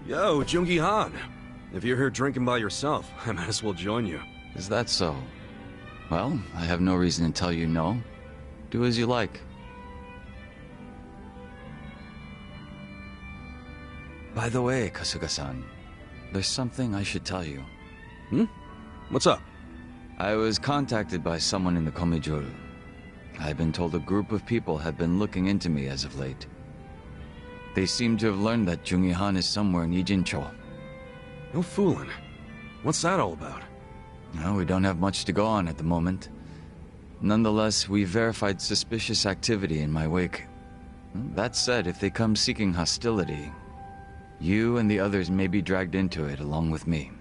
Yo, Jungi Han. If you're here drinking by yourself, I might as well join you. Is that so? Well, I have no reason to tell you no. Do as you like. By the way, Kasuga-san, there's something I should tell you. What's up? I was contacted by someone in the Komijuru. I've been told a group of people have been looking into me as of late. They seem to have learned that Jungi Han is somewhere in Ijincho. No fooling. What's that all about? No, we don't have much to go on at the moment. Nonetheless, we verified suspicious activity in my wake. That said, if they come seeking hostility, you and the others may be dragged into it along with me.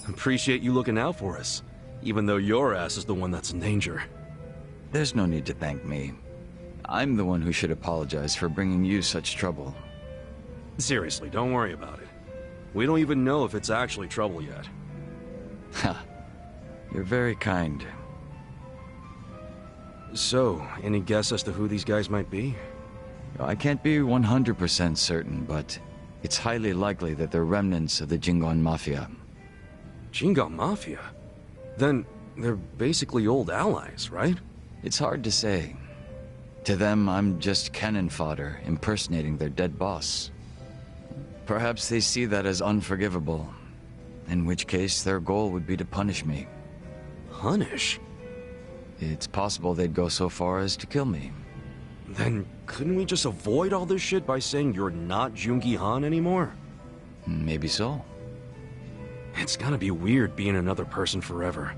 Appreciate you looking out for us, even though your ass is the one that's in danger. There's no need to thank me. I'm the one who should apologize for bringing you such trouble. Seriously, don't worry about it. We don't even know if it's actually trouble yet. Ha. You're very kind. So, any guess as to who these guys might be? I can't be 100% certain, but it's highly likely that they're remnants of the Jingon Mafia. Jingon Mafia? Then they're basically old allies, right? It's hard to say. To them, I'm just cannon fodder, impersonating their dead boss. Perhaps they see that as unforgivable, in which case their goal would be to punish me. Punish? It's possible they'd go so far as to kill me. Then couldn't we just avoid all this shit by saying you're not Jungi Han anymore? Maybe so. It's gotta be weird being another person forever.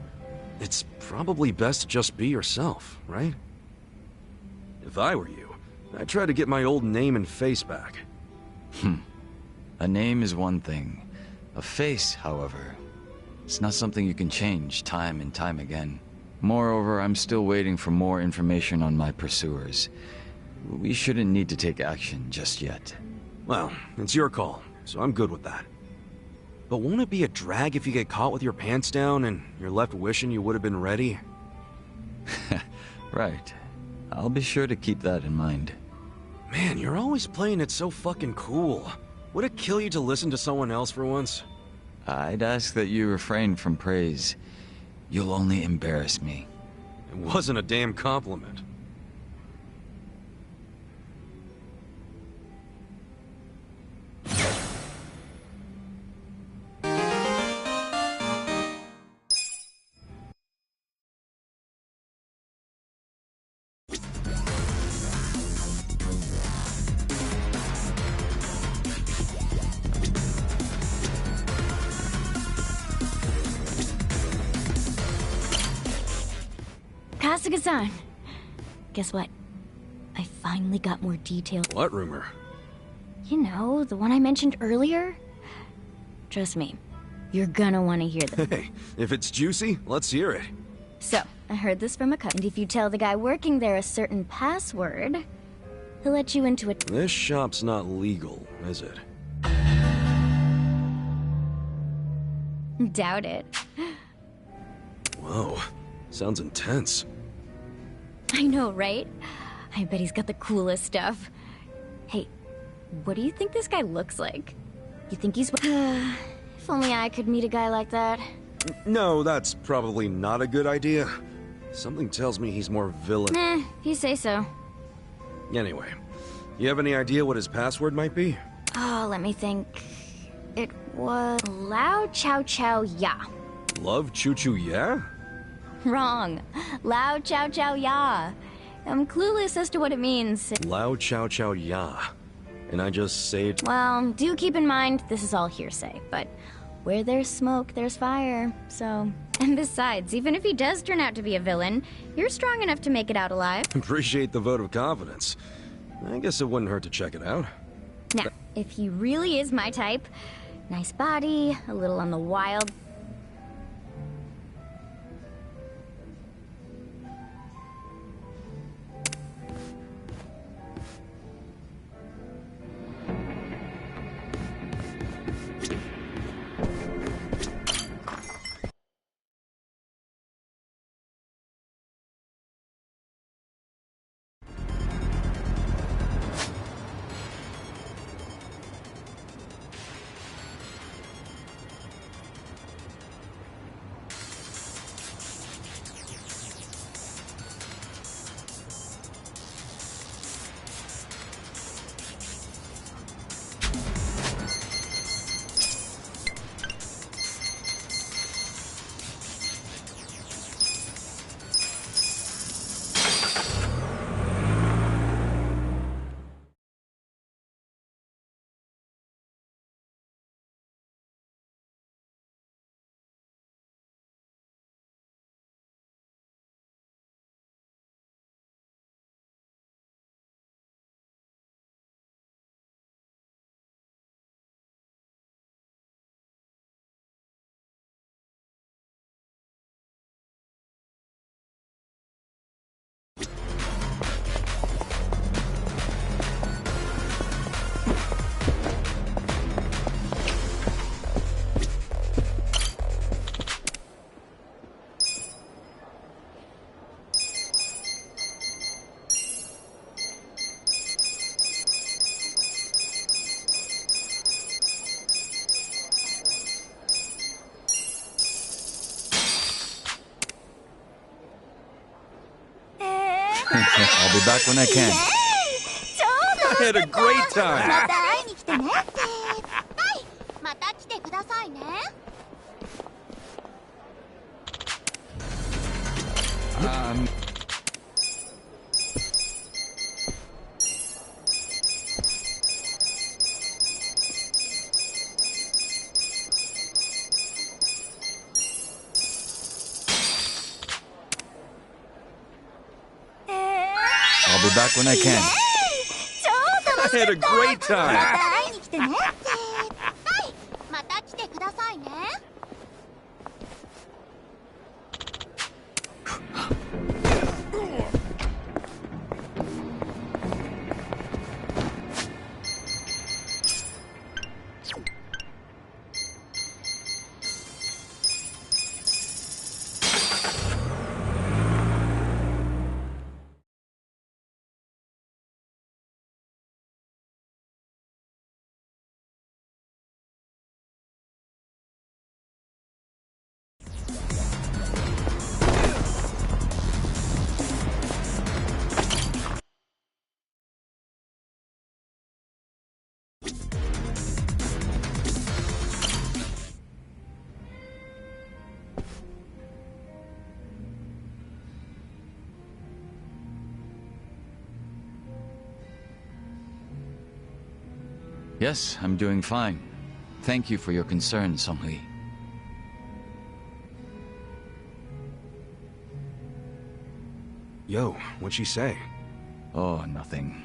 It's probably best to just be yourself, right? If I were you, I'd try to get my old name and face back. A name is one thing. A face, however, it's not something you can change time and time again. Moreover, I'm still waiting for more information on my pursuers. We shouldn't need to take action just yet. Well, it's your call, so I'm good with that. But won't it be a drag if you get caught with your pants down and you're left wishing you would have been ready? Right. I'll be sure to keep that in mind. Man, you're always playing it so fucking cool. Would it kill you to listen to someone else for once? I'd ask that you refrain from praise. You'll only embarrass me. It wasn't a damn compliment. Kasuga-san, guess what? I finally got more details. What rumor? You know, the one I mentioned earlier? Trust me, you're gonna want to hear them. Hey, if it's juicy, let's hear it. So, I heard this from a cousin. And if you tell the guy working there a certain password, he'll let you into it. This shop's not legal, is it? Doubt it. Whoa, sounds intense. I know, right? I bet he's got the coolest stuff. Hey, what do you think this guy looks like? You think he's... if only I could meet a guy like that. No, that's probably not a good idea. Something tells me he's more villain. If you say so. Anyway, you have any idea what his password might be? Oh, let me think. It was... Lao Chow Chow Ya. Love Choo Choo Yeah? Wrong. Lao Chow Chow Ya. I'm clueless as to what it means. Lao Chow Chow Ya. And I just say it. Well, do keep in mind, this is all hearsay, but where there's smoke, there's fire, so... And besides, even if he does turn out to be a villain, you're strong enough to make it out alive. Appreciate the vote of confidence. I guess it wouldn't hurt to check it out. Now, if he really is my type, nice body, a little on the wild... I'll be back when I can. I had a great time. また会いに来てね。はい、また来てくださいね。I'll be back when I can. I had a great ま time. た会いに来てね。はい、また来てくださいね。Yes, I'm doing fine. Thank you for your concern, Song-Hui. Yo, what'd she say? Oh, nothing.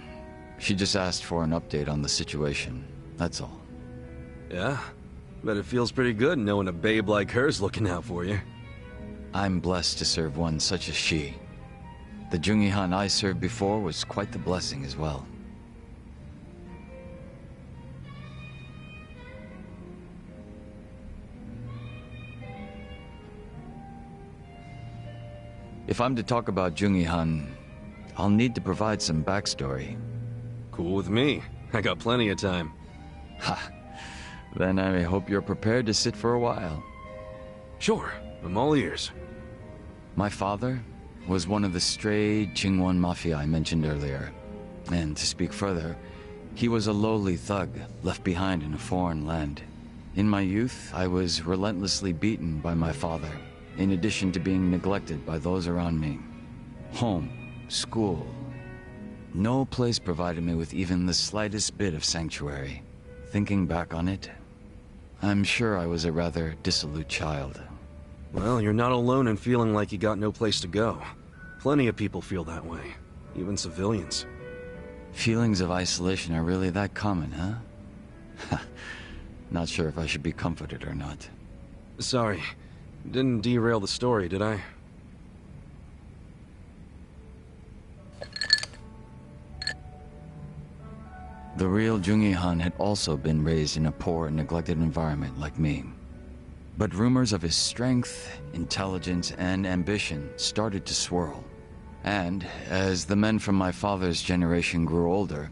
She just asked for an update on the situation. That's all. Yeah? Bet it feels pretty good knowing a babe like her's looking out for you. I'm blessed to serve one such as she. The Jungi-Han I served before was quite the blessing as well. If I'm to talk about Jungi-Han, I'll need to provide some backstory. Cool with me. I got plenty of time. Ha! Then I hope you're prepared to sit for a while. Sure, I'm all ears. My father was one of the stray Jingwon Mafia I mentioned earlier. And to speak further, he was a lowly thug left behind in a foreign land. In my youth, I was relentlessly beaten by my father, in addition to being neglected by those around me. Home, school. No place provided me with even the slightest bit of sanctuary. Thinking back on it, I'm sure I was a rather dissolute child. Well, you're not alone in feeling like you got no place to go. Plenty of people feel that way, even civilians. Feelings of isolation are really that common, huh? Not sure if I should be comforted or not. Sorry, didn't derail the story, did I? The real Jungi-Han had also been raised in a poor and neglected environment like me. But rumors of his strength, intelligence, and ambition started to swirl. And as the men from my father's generation grew older,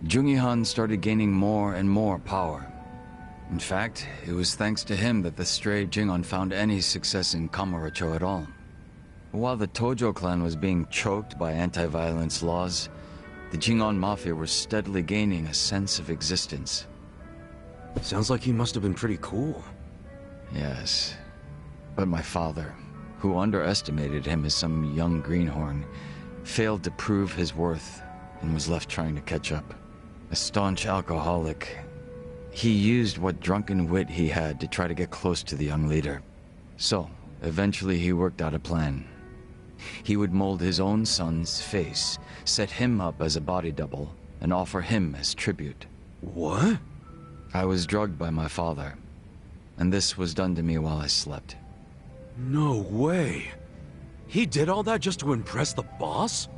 Jungi-Han started gaining more and more power. In fact, it was thanks to him that the stray Jingon found any success in Kamurocho at all. While the Tojo clan was being choked by anti-violence laws, the Jingon Mafia were steadily gaining a sense of existence. Sounds like he must have been pretty cool. Yes, but my father, who underestimated him as some young greenhorn, failed to prove his worth and was left trying to catch up. A staunch alcoholic, he used what drunken wit he had to try to get close to the young leader. So, eventually he worked out a plan. He would mold his own son's face, set him up as a body double, and offer him as tribute. What? I was drugged by my father, and this was done to me while I slept. No way. He did all that just to impress the boss?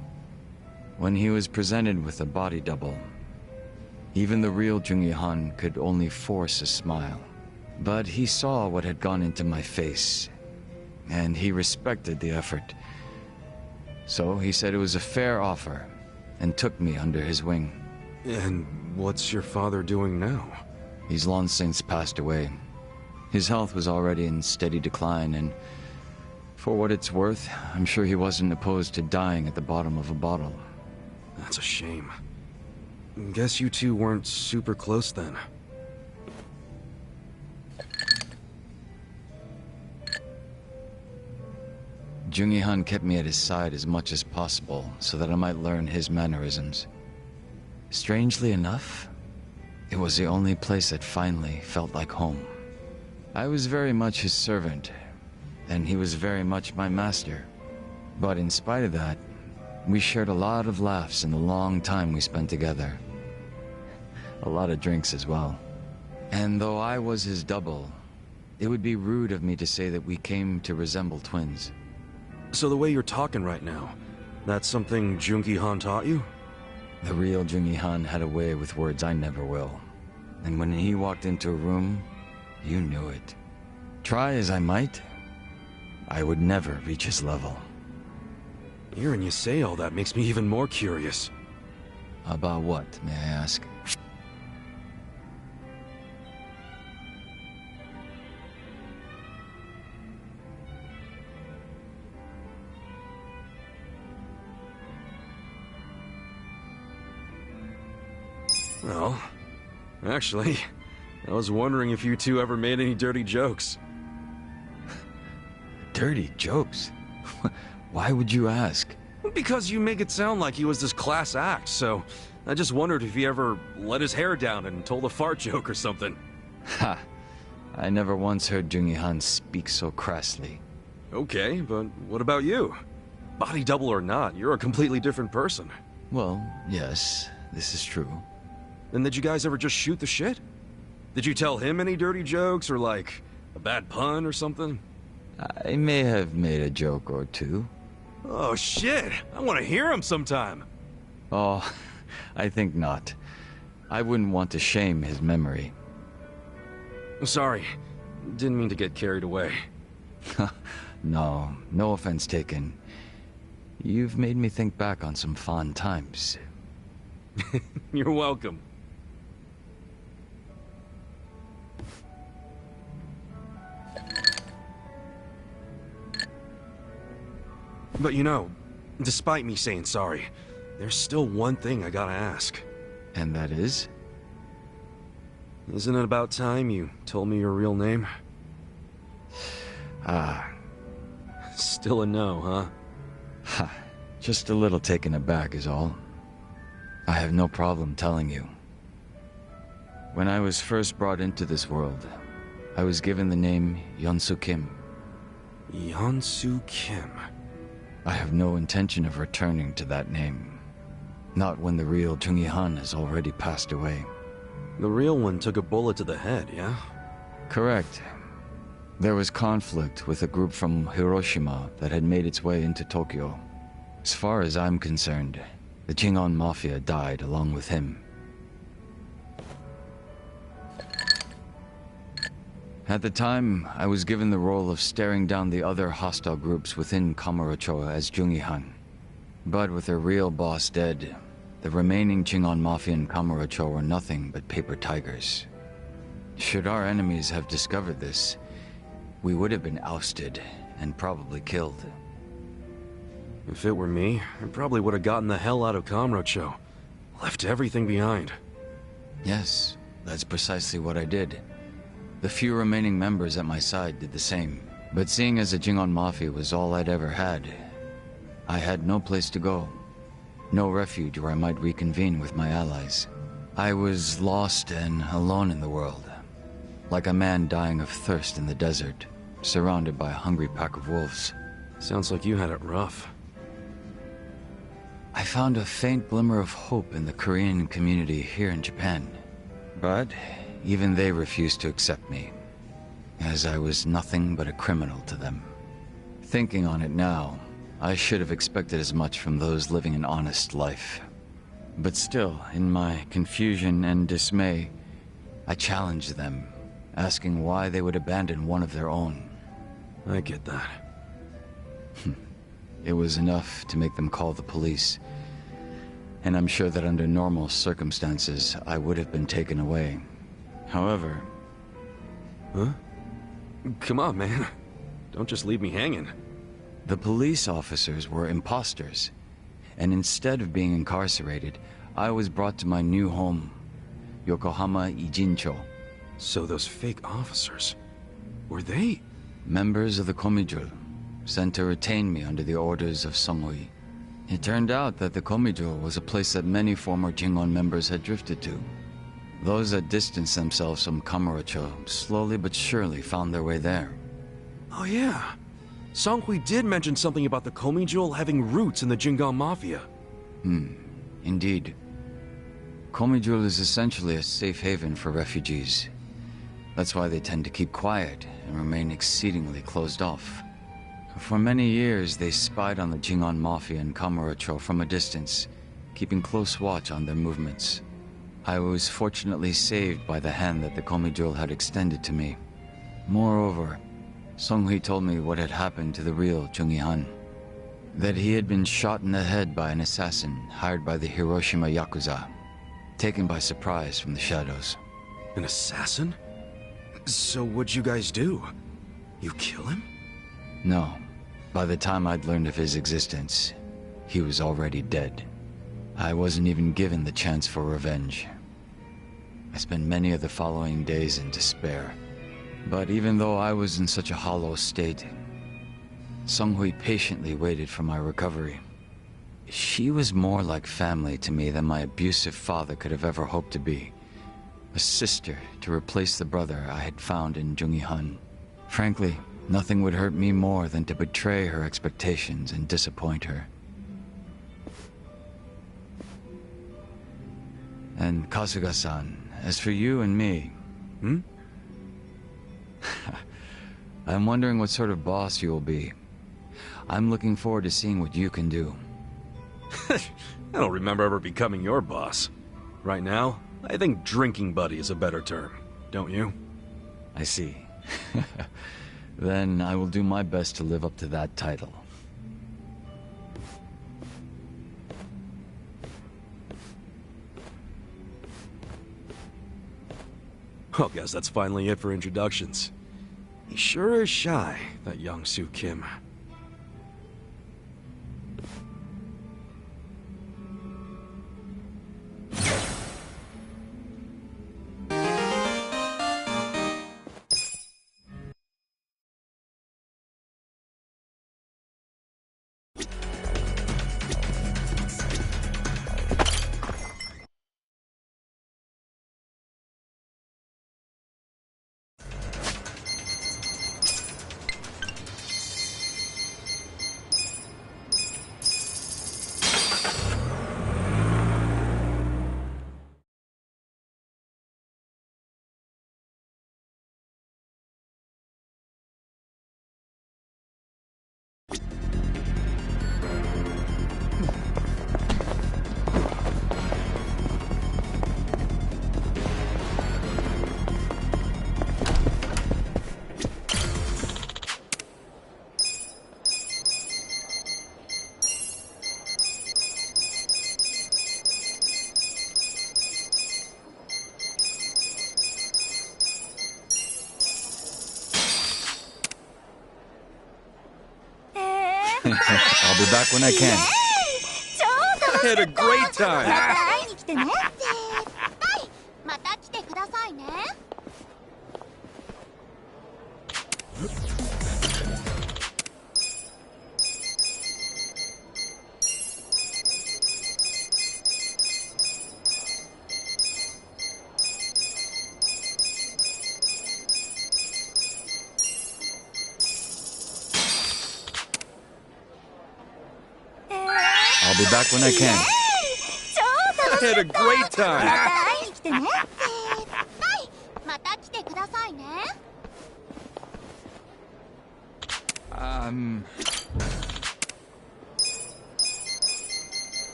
When he was presented with a body double, even the real Jungi-Han could only force a smile. But he saw what had gone into my face, and he respected the effort. So he said it was a fair offer, and took me under his wing. And what's your father doing now? He's long since passed away. His health was already in steady decline, and For what it's worth, I'm sure he wasn't opposed to dying at the bottom of a bottle. That's a shame. Guess you two weren't super close then. Jungi-han kept me at his side as much as possible so that I might learn his mannerisms. Strangely enough, it was the only place that finally felt like home. I was very much his servant, and he was very much my master. But in spite of that, we shared a lot of laughs in the long time we spent together. A lot of drinks as well. And though I was his double, it would be rude of me to say that we came to resemble twins. So the way you're talking right now, that's something Jungi-han taught you? The real Jungi-han had a way with words I never will. And when he walked into a room, you knew it. Try as I might, I would never reach his level. Hearing you say all that makes me even more curious. About what, may I ask? Well, actually, I was wondering if you two ever made any dirty jokes. Dirty jokes? Why would you ask? Because you make it sound like he was this class act, so I just wondered if he ever let his hair down and told a fart joke or something. Ha! I never once heard Jungi-han speak so crassly. Okay, but what about you? Body double or not, you're a completely different person. Well, yes, this is true. Then did you guys ever just shoot the shit? Did you tell him any dirty jokes or like a bad pun or something? I may have made a joke or two. Oh shit, I want to hear him sometime. Oh, I think not. I wouldn't want to shame his memory. Sorry, didn't mean to get carried away. No offense taken. You've made me think back on some fond times. You're welcome. But you know, despite me saying sorry, there's still one thing I gotta ask. And that is? Isn't it about time you told me your real name? Still a no, huh? Ha, just a little taken aback is all. I have no problem telling you. When I was first brought into this world, I was given the name Yeonsu Kim. Yeonsu Kim. I have no intention of returning to that name. Not when the real Jungi-han has already passed away. The real one took a bullet to the head, yeah? Correct. There was conflict with a group from Hiroshima that had made its way into Tokyo. As far as I'm concerned, the Jingon Mafia died along with him. At the time, I was given the role of staring down the other hostile groups within Kamurocho as Jungi-han. But with their real boss dead, the remaining Jingon Mafia in Kamurocho were nothing but paper tigers. Should our enemies have discovered this, we would have been ousted and probably killed. If it were me, I probably would have gotten the hell out of Kamurocho. Left everything behind. Yes, that's precisely what I did. The few remaining members at my side did the same. But seeing as the Jingon Mafia was all I'd ever had, I had no place to go. No refuge where I might reconvene with my allies. I was lost and alone in the world. Like a man dying of thirst in the desert, surrounded by a hungry pack of wolves. Sounds like you had it rough. I found a faint glimmer of hope in the Korean community here in Japan. But even they refused to accept me, as I was nothing but a criminal to them. Thinking on it now, I should have expected as much from those living an honest life. But still, in my confusion and dismay, I challenged them, asking why they would abandon one of their own. I get that. It was enough to make them call the police. And I'm sure that under normal circumstances, I would have been taken away. However... Huh? Come on, man. Don't just leave me hanging. The police officers were imposters, and instead of being incarcerated, I was brought to my new home, Yokohama Ijincho. So those fake officers, were they? Members of the Komijul, sent to retain me under the orders of Songhui. It turned out that the Komijul was a place that many former Jingon members had drifted to. Those that distanced themselves from Kamurocho slowly but surely found their way there. Oh yeah. Songhui did mention something about the Komijul having roots in the Jingon Mafia. Indeed. Komijul is essentially a safe haven for refugees. That's why they tend to keep quiet and remain exceedingly closed off. For many years, they spied on the Jingon Mafia in Kamurocho from a distance, keeping close watch on their movements. I was fortunately saved by the hand that the Komijul had extended to me. Moreover, Songhui told me what had happened to the real Jungi-han. That he had been shot in the head by an assassin hired by the Hiroshima Yakuza, taken by surprise from the shadows. An assassin? So what'd you guys do? You kill him? No. By the time I'd learned of his existence, he was already dead. I wasn't even given the chance for revenge. I spent many of the following days in despair. But even though I was in such a hollow state, Songhui patiently waited for my recovery. She was more like family to me than my abusive father could have ever hoped to be. A sister to replace the brother I had found in Jungi-han. Frankly, nothing would hurt me more than to betray her expectations and disappoint her. And Kasuga-san, as for you and me... I'm wondering what sort of boss you will be. I'm looking forward to seeing what you can do. I don't remember ever becoming your boss. Right now, I think drinking buddy is a better term, don't you? I see. Then I will do my best to live up to that title. Well, guess that's finally it for introductions. He sure is shy, that young Soo Kim. I'll be back when I can. I had a great time! 会いに来てね。絶対また来てくださいね。I'll be back when I can. I had a great time! 会いに来てね。絶対また来てくださいね。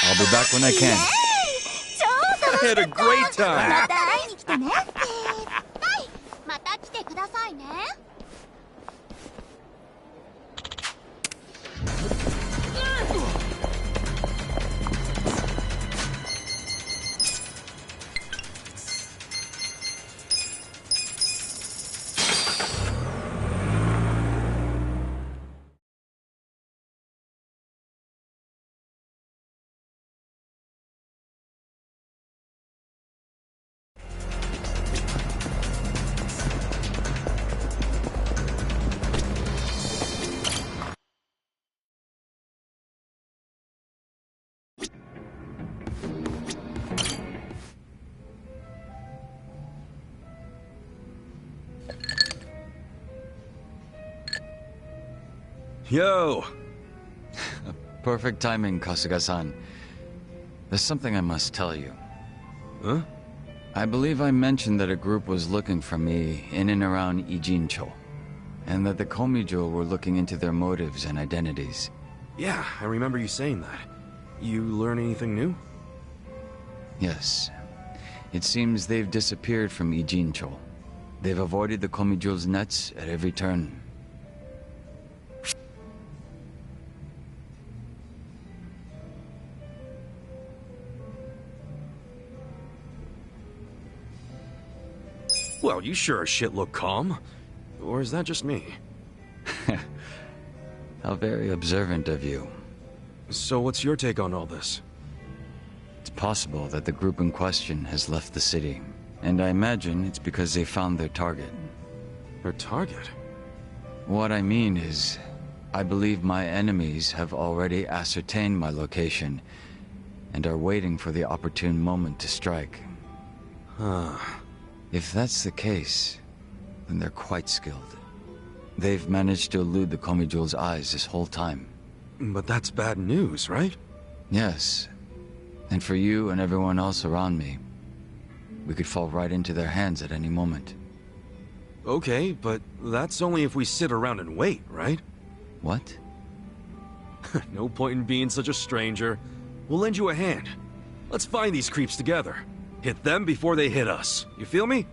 I'll be back when I can. I had a great time! また会いに来てね。絶対また来てくださいね。Yo! Perfect timing, Kasuga-san. There's something I must tell you. Huh? I believe I mentioned that a group was looking for me in and around Ijincho, and that the Komijo were looking into their motives and identities. Yeah, I remember you saying that. You learn anything new? Yes. It seems they've disappeared from Ijincho. They've avoided the Komijo's nets at every turn. Well, you sure as shit look calm. Or is that just me? How very observant of you. So what's your take on all this? It's possible that the group in question has left the city, and I imagine it's because they found their target. Their target? What I mean is, I believe my enemies have already ascertained my location, and are waiting for the opportune moment to strike. Huh. If that's the case, then they're quite skilled. They've managed to elude the Komijo's eyes this whole time. But that's bad news, right? Yes. And for you and everyone else around me, we could fall right into their hands at any moment. Okay, but that's only if we sit around and wait, right? What? No point in being such a stranger. We'll lend you a hand. Let's find these creeps together. Hit them before they hit us. You feel me?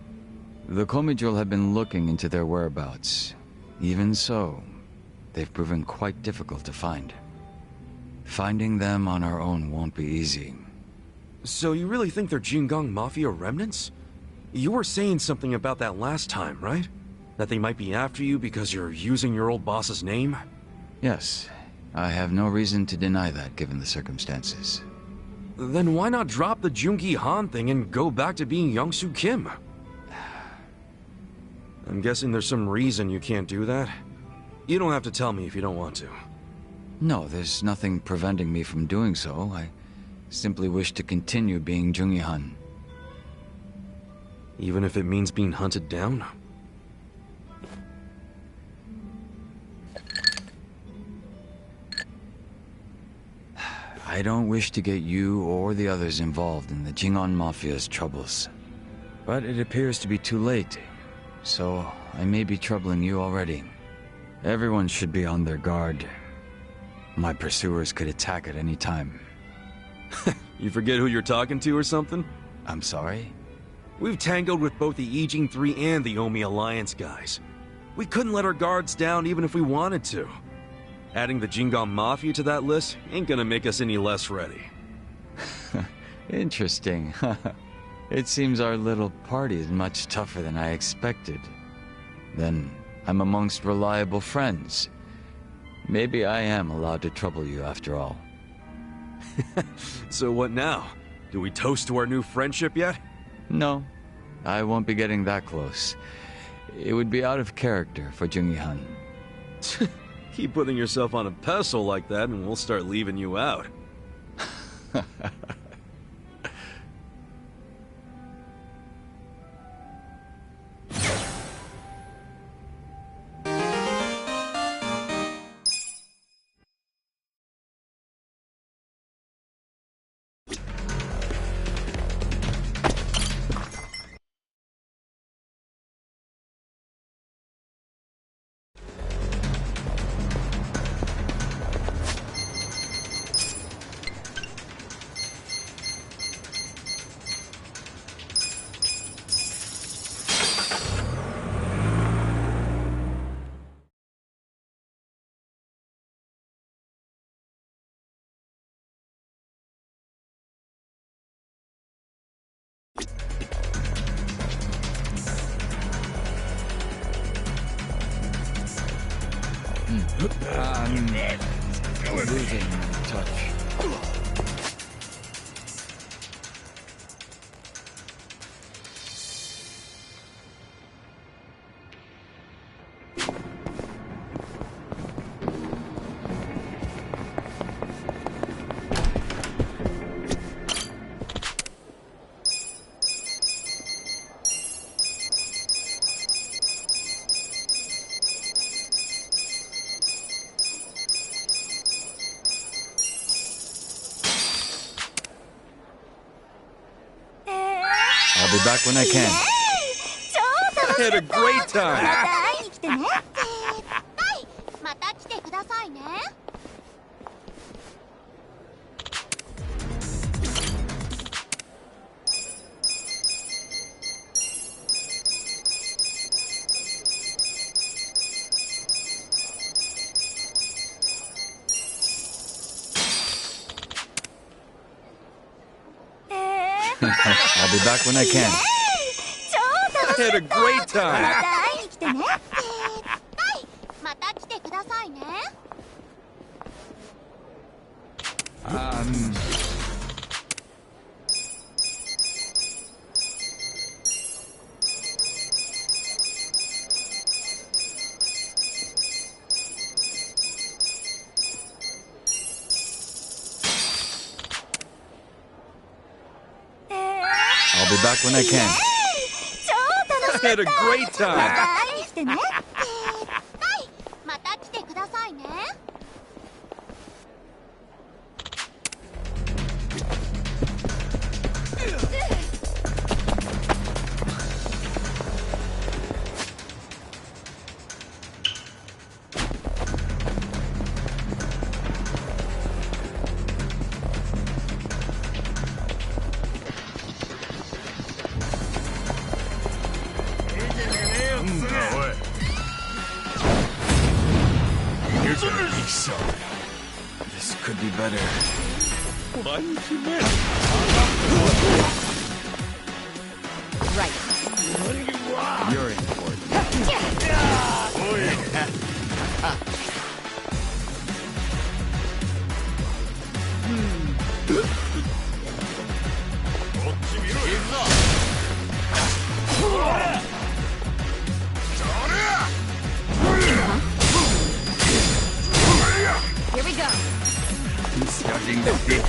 The Komijo have been looking into their whereabouts. Even so, they've proven quite difficult to find. Finding them on our own won't be easy. So you really think they're Jingang Mafia remnants? You were saying something about that last time, right? That they might be after you because you're using your old boss's name? Yes, I have no reason to deny that given the circumstances. Then why not drop the Jungi Han thing and go back to being Youngsu Kim? I'm guessing there's some reason you can't do that. You don't have to tell me if you don't want to. No, there's nothing preventing me from doing so. I simply wish to continue being Jungi-han. Even if it means being hunted down? I don't wish to get you or the others involved in the Jingon Mafia's troubles. But it appears to be too late, so I may be troubling you already. Everyone should be on their guard. My pursuers could attack at any time. You forget who you're talking to or something? I'm sorry? We've tangled with both the Ijing 3 and the Omi Alliance guys. We couldn't let our guards down even if we wanted to. Adding the Jingon Mafia to that list ain't gonna make us any less ready. Interesting. It seems our little party is much tougher than I expected. Then I'm amongst reliable friends. Maybe I am allowed to trouble you after all. So what now? Do we toast to our new friendship yet? No, I won't be getting that close. It would be out of character for Jungi-han. Keep putting yourself on a pedestal like that and we'll start leaving you out. Losing touch. I'll be back when I can. I had a great time. また会いに来てね。はい、また来てくださいね。I'll be back when I can. I had a great ま time. た会いに来てね。はい、また来てくださいね。I'll be back when I can. I had a great ま time. た会いに来てね。はい、また来てくださいね。This could be better. Right. You're in for it. Here we go. Starting to dig.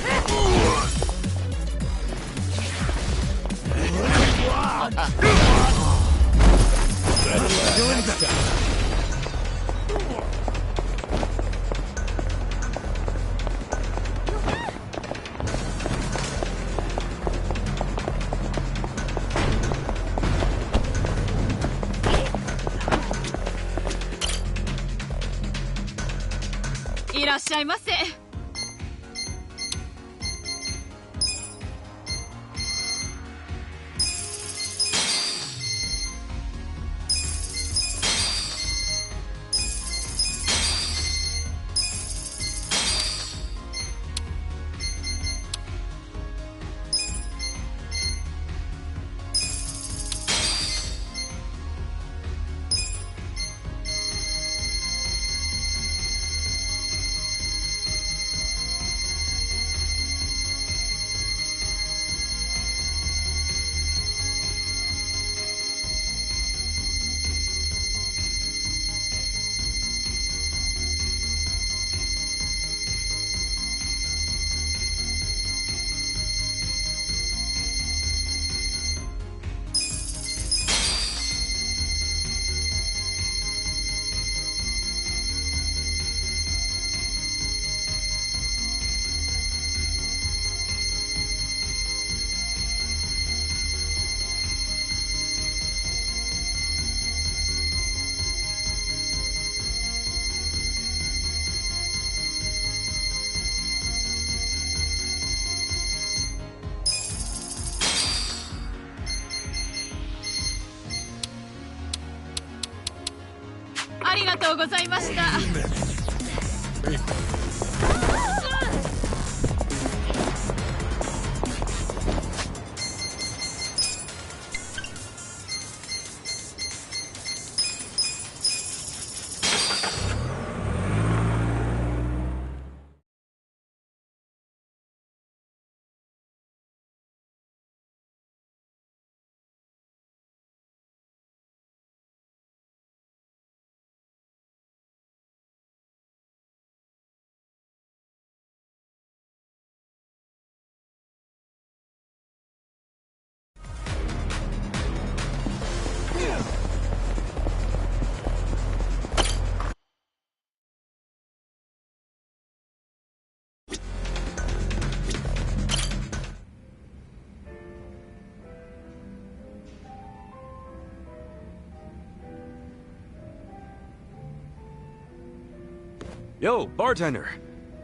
Yo, bartender!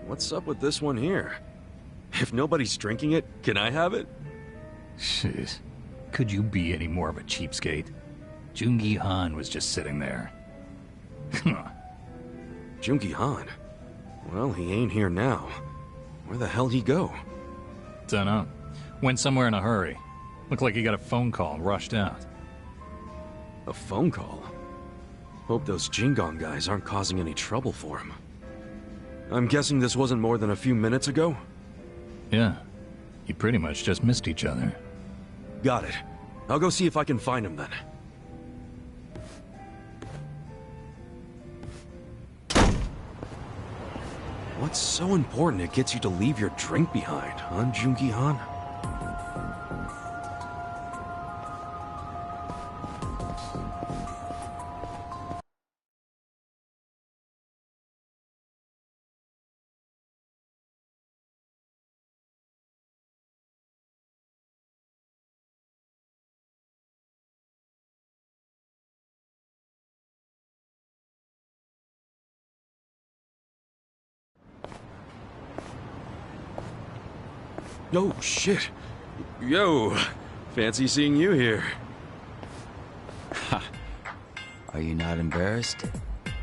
What's up with this one here? If nobody's drinking it, can I have it? Jeez. Could you be any more of a cheapskate? Jungi Han was just sitting there. Jungi Han? Well, he ain't here now. Where the hell'd he go? Dunno. Went somewhere in a hurry. Looked like he got a phone call and rushed out. A phone call? Hope those Jingong guys aren't causing any trouble for him. I'm guessing this wasn't more than a few minutes ago? Yeah. You pretty much just missed each other. Got it. I'll go see if I can find him then. What's so important it gets you to leave your drink behind, huh, Jungi Han? Oh, shit. Yo, fancy seeing you here. Are you not embarrassed?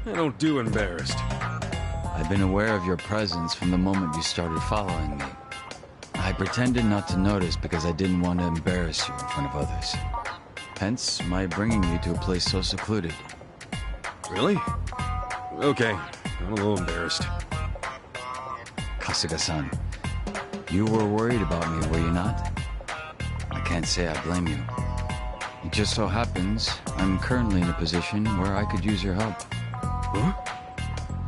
I don't do embarrassed. I've been aware of your presence from the moment you started following me. I pretended not to notice because I didn't want to embarrass you in front of others. Hence, my bringing you to a place so secluded. Really? Okay, I'm a little embarrassed. Kasuga-san, you were worried about me, were you not? I can't say I blame you. It just so happens, I'm currently in a position where I could use your help. Huh?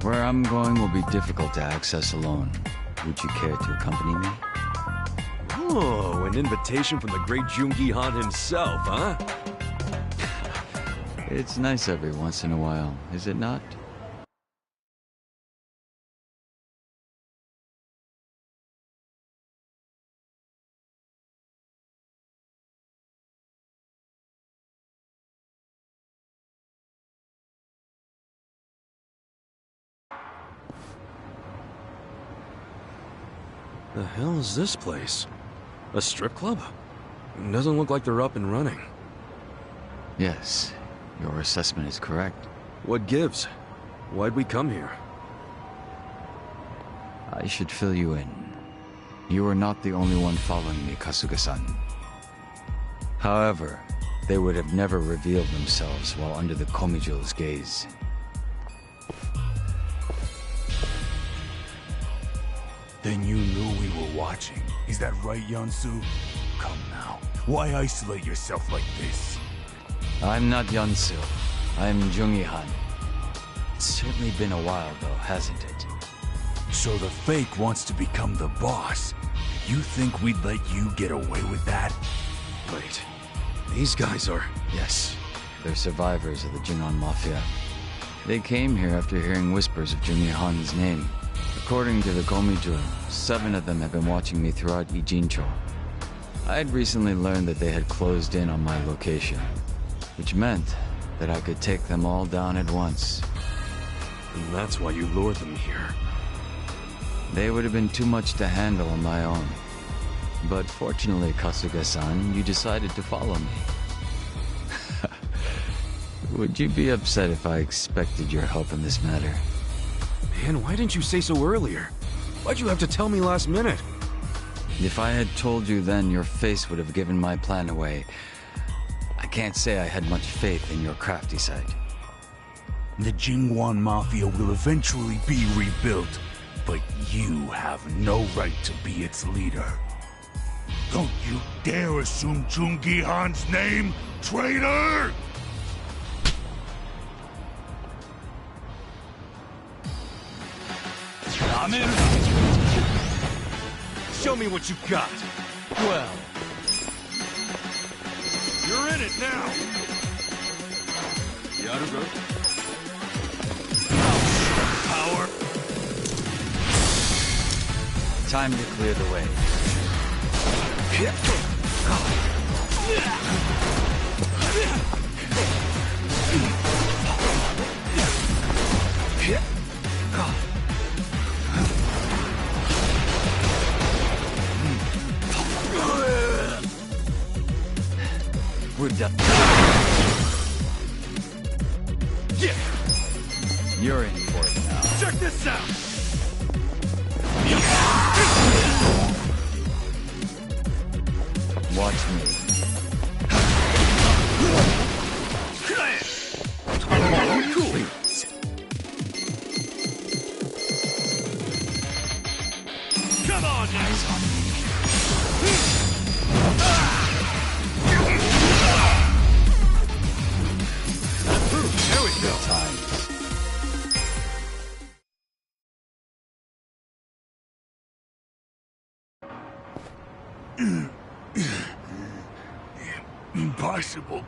Where I'm going will be difficult to access alone. Would you care to accompany me? Oh, an invitation from the great Jungi Han himself, huh? It's nice every once in a while, is it not? The hell is this place? A strip club? Doesn't look like they're up and running. Yes, your assessment is correct. What gives? Why'd we come here? I should fill you in. You are not the only one following me, Kasuga-san. However, they would have never revealed themselves while under the Komijo's gaze. Then you knew we were watching. Is that right, Yansu? Come now. Why isolate yourself like this? I'm not Yansu. I'm Jungi Han. It's certainly been a while, though, hasn't it? So the fake wants to become the boss. You think we'd let you get away with that? Wait, these guys are... Yes, they're survivors of the Jingon Mafia. They came here after hearing whispers of Jungi Han's name. According to the Komijo, 7 of them have been watching me throughout Ijincho. I had recently learned that they had closed in on my location, which meant that I could take them all down at once. And that's why you lured them here. They would have been too much to handle on my own. But fortunately, Kasuga-san, you decided to follow me. Would you be upset if I expected your help in this matter? Man, why didn't you say so earlier? Why'd you have to tell me last minute? If I had told you then, your face would have given my plan away. I can't say I had much faith in your crafty side. The Jingwan Mafia will eventually be rebuilt, but you have no right to be its leader. Don't you dare assume Jungi Han's name, traitor! I'm in. Show me what you got. Well, You're in it now. Yakuza. Power. time to clear the way. Yeah! You're in for it now. Check this out! Watch me. Come on now! Eyes on me. There we go. Time. Impossible.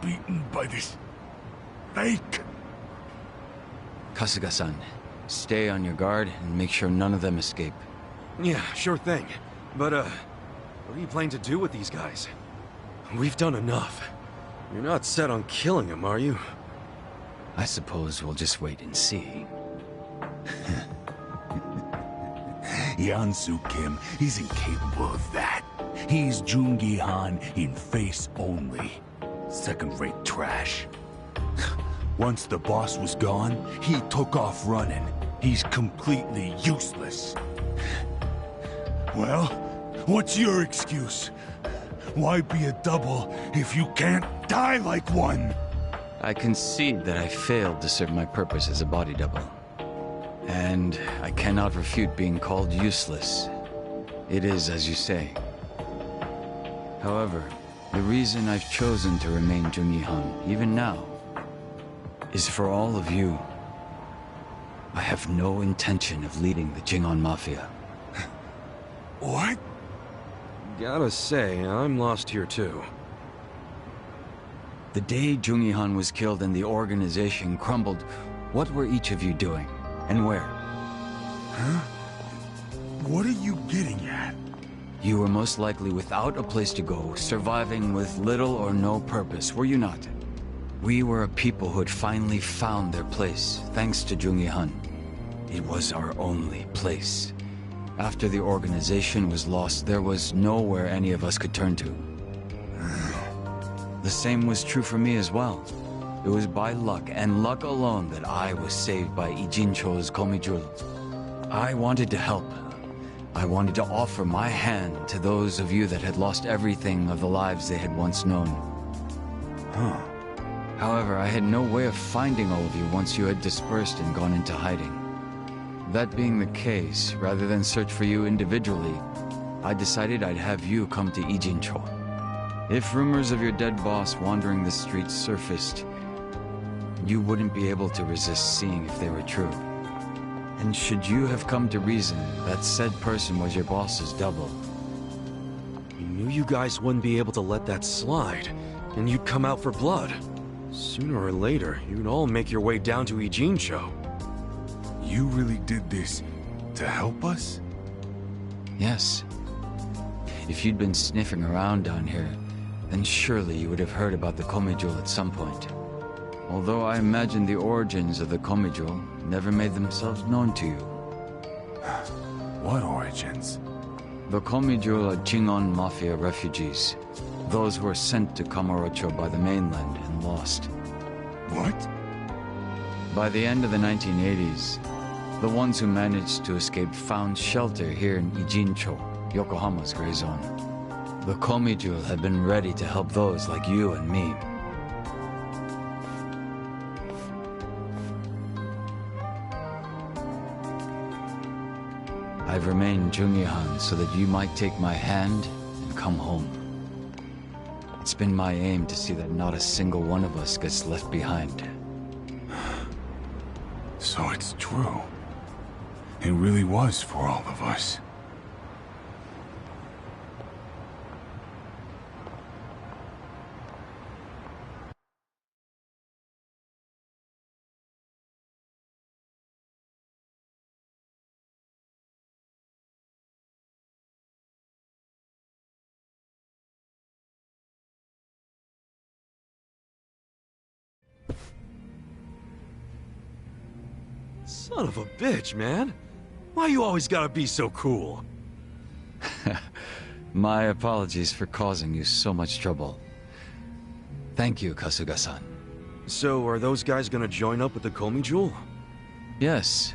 Beaten by this fake. Kasuga-san, stay on your guard and make sure none of them escape. Yeah, sure thing. But, what do you plan to do with these guys? We've done enough. You're not set on killing them, are you? I suppose we'll just wait and see. Yansu Kim isn't capable of that. He's Joongi Han in face only. Second-rate trash. Once the boss was gone, he took off running. He's completely useless. Well, what's your excuse? Why be a double if you can't die like one? I concede that I failed to serve my purpose as a body double. And I cannot refute being called useless. It is as you say. However, the reason I've chosen to remain Joongi Han, even now, is for all of you. I have no intention of leading the Jingon Mafia. What? Gotta say, I'm lost here too. The day Joongi Han was killed and the organization crumbled, what were each of you doing? And where? Huh? What are you getting at? You were most likely without a place to go, surviving with little or no purpose, were you not? We were a people who had finally found their place, thanks to Joongi Han. It was our only place. After the organization was lost, there was nowhere any of us could turn to. The same was true for me as well. It was by luck, and luck alone, that I was saved by Ijincho's Komijul. I wanted to help. I wanted to offer my hand to those of you that had lost everything of the lives they had once known. Huh. However, I had no way of finding all of you once you had dispersed and gone into hiding. That being the case, rather than search for you individually, I decided I'd have you come to Ijincho. If rumors of your dead boss wandering the streets surfaced, you wouldn't be able to resist seeing if they were true. And should you have come to reason that said person was your boss's double, You knew you guys wouldn't be able to let that slide, and you'd come out for blood. Sooner or later, you'd all make your way down to Ijincho. You really did this to help us? yes. If you'd been sniffing around down here, then surely you would have heard about the Komijul at some point. Although I imagine the origins of the Komijul never made themselves known to you. What origins? The Komijul are Jingon Mafia refugees. Those who were sent to Kamurocho by the mainland and lost. What? By the end of the 1980s, the ones who managed to escape found shelter here in Ijincho, Yokohama's gray zone. The Komijul had been ready to help those like you and me. I've remained Joongi Han so that you might take my hand and come home. It's been my aim to see that not a single one of us gets left behind. So it's true. It really was for all of us. Son of a bitch, man. Why you always gotta be so cool? My apologies for causing you so much trouble. Thank you, Kasuga-san. So, are those guys gonna join up with the Komi Jewel? Yes.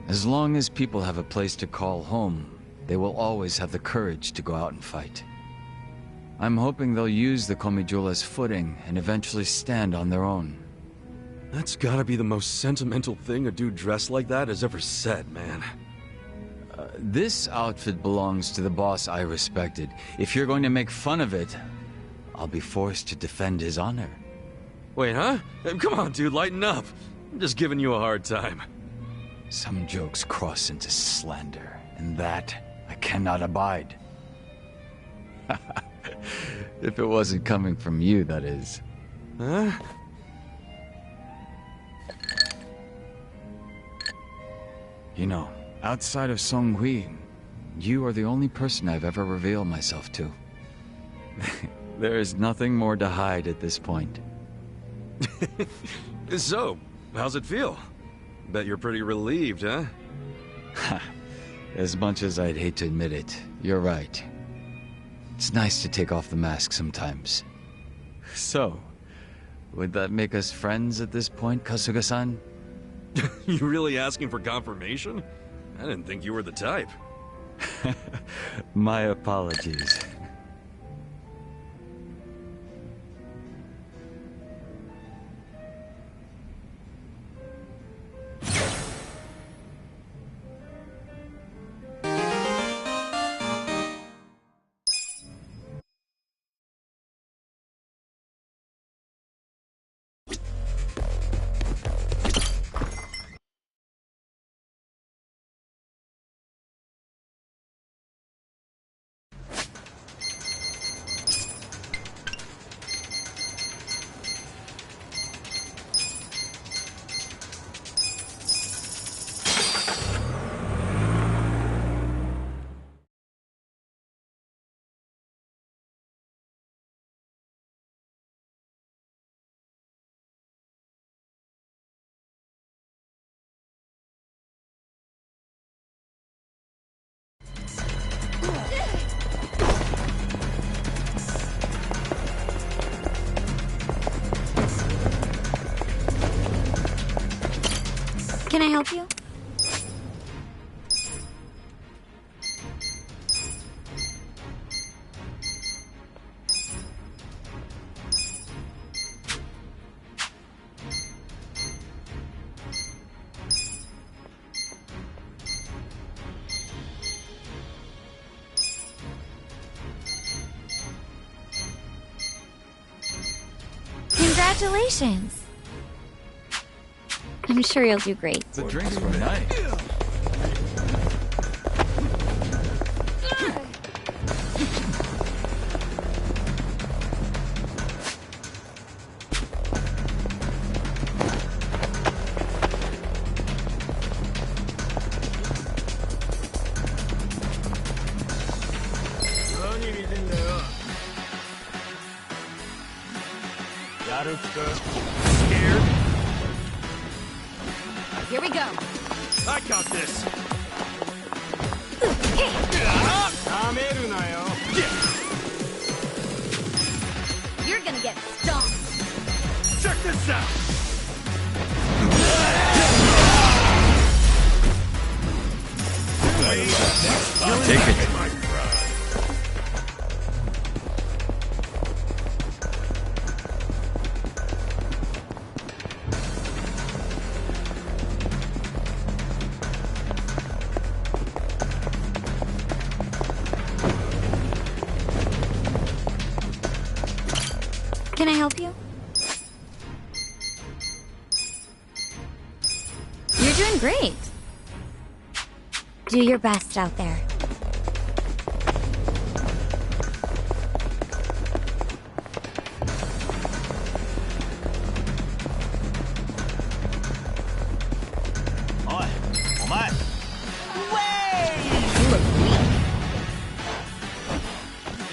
As long as people have a place to call home, they will always have the courage to go out and fight. I'm hoping they'll use the Komi Jewel as footing and eventually stand on their own. That's gotta be the most sentimental thing a dude dressed like that has ever said, man. This outfit belongs to the boss I respected. If you're going to make fun of it, I'll be forced to defend his honor. Wait, huh? Come on, dude, lighten up. I'm just giving you a hard time. Some jokes cross into slander, and that I cannot abide. If it wasn't coming from you, that is. Huh? You know, outside of Song Hui, you are the only person I've ever revealed myself to. There is nothing more to hide at this point. So, how's it feel? Bet you're pretty relieved, huh? As much as I'd hate to admit it, you're right. It's nice to take off the mask sometimes. So, would that make us friends at this point, Kasuga-san? You really asking for confirmation? I didn't think you were the type. My apologies. Can I help you? Congratulations! I'm sure you'll do great. The drinks were nice. Scared? Here we go. I got this. You're gonna get stomped. Check this out. Take it. Can I help you? You're doing great. Do your best out there.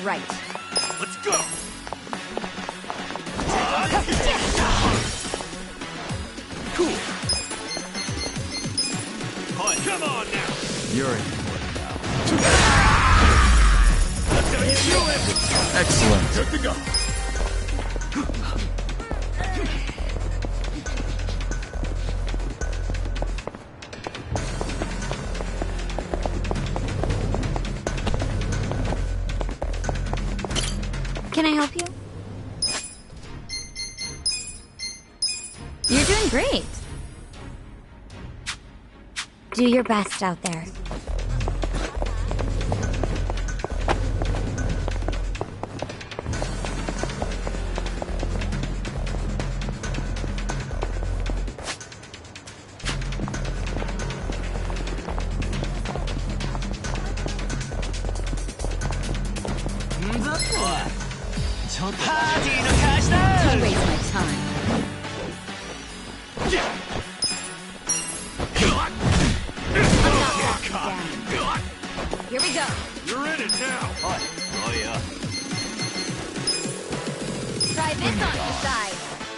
Right. Let's go. Cool. Come on now. You're in. Let's go. Excellent. Good to go. Can I help you? You're doing great. Do your best out there. Don't waste my time. Here we go. You're in it now. Oh yeah. Try this on your side.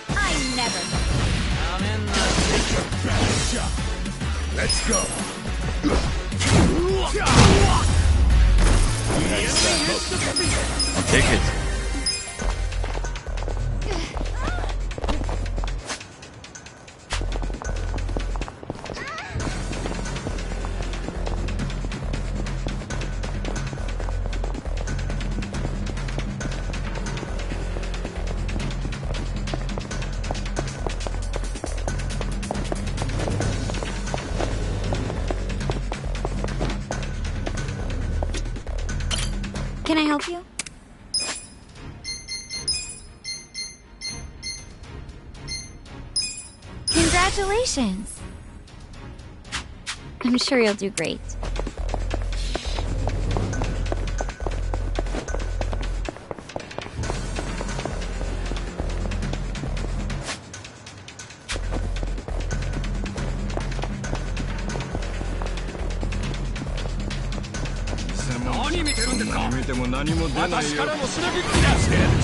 I never. I'm in the... Let's go. I'll take it. Can I help you? Congratulations. I'm sure you'll do great.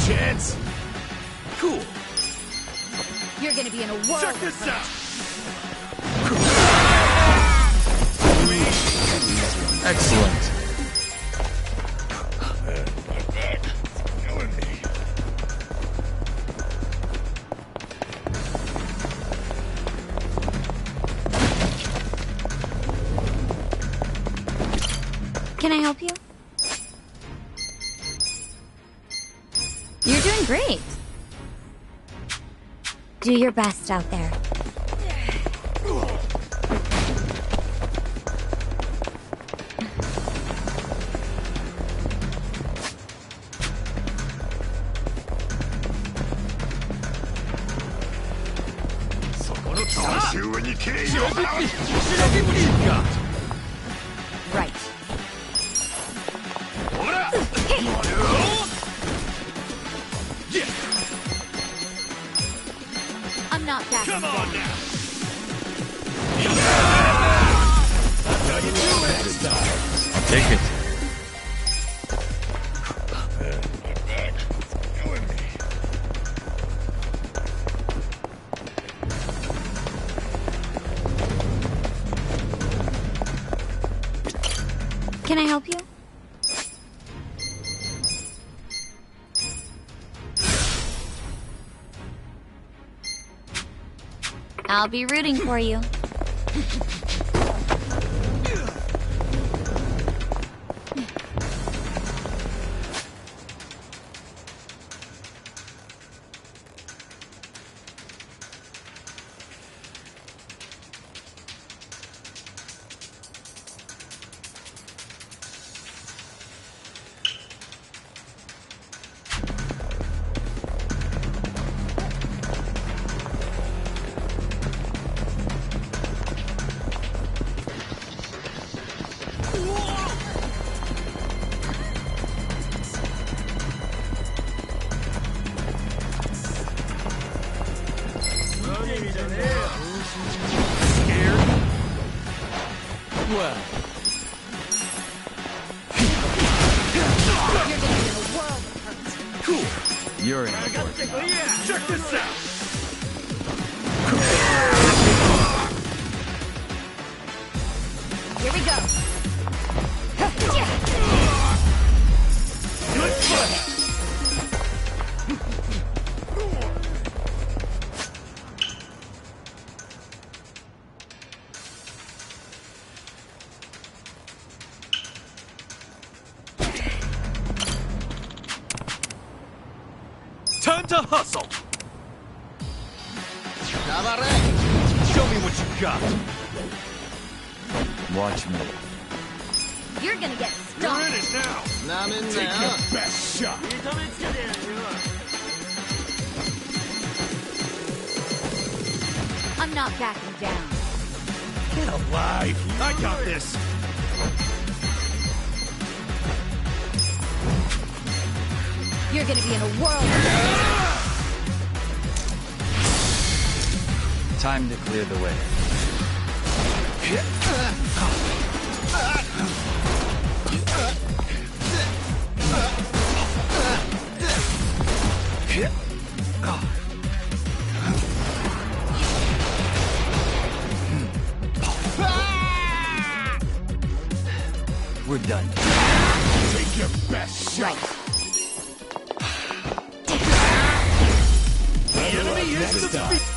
Chance. Cool. You're gonna be in a world. Check this out. Excellent. Killing me. Can I help you? You're doing great. Do your best out there. See when you came. Right. I'm not backing Come down. on now. I'll take it. Killing me. Can I help you? I'll be rooting for you. Well, you're in for it. Check this out. Here we go. Good fight. time to hustle! Show me what you got. Watch me. You're gonna get You're stuck. in it now. Take your best shot. I'm not backing down. Get alive. I got this. You're gonna be in a whirl. Time to clear the way. We're done. Take your best shot. The enemy is Next time. defeated.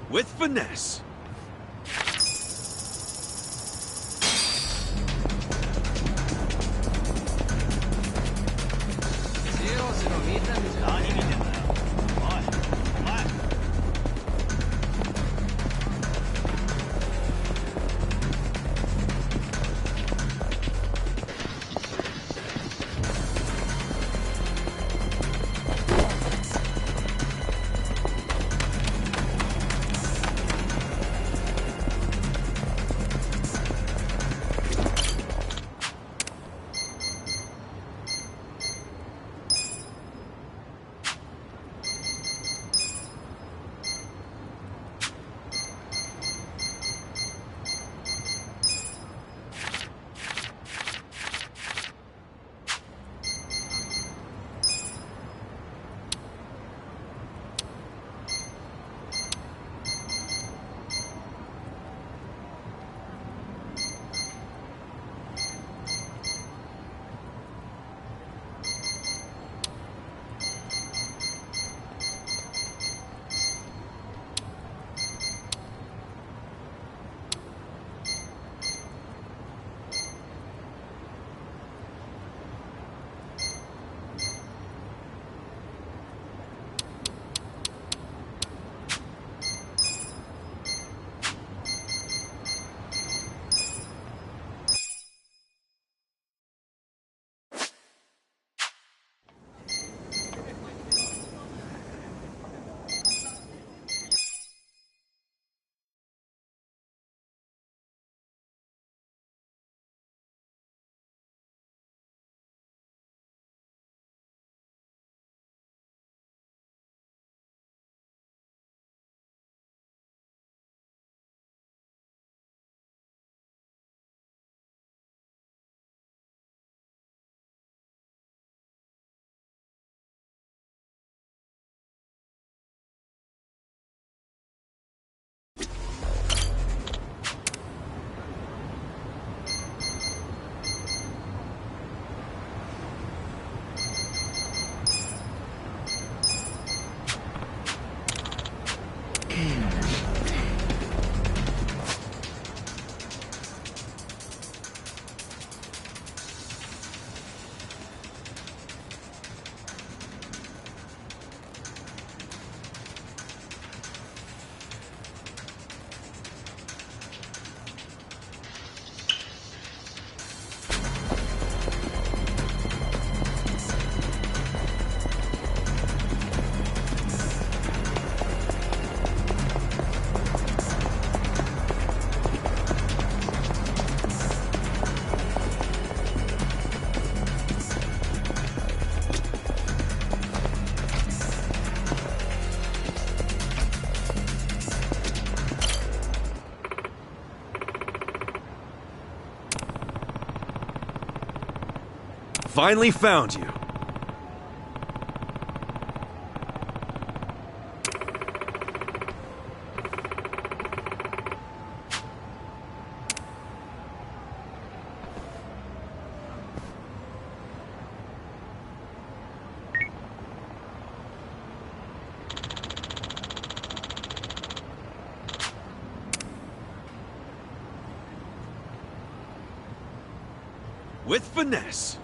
With finesse. Finally found you. with finesse.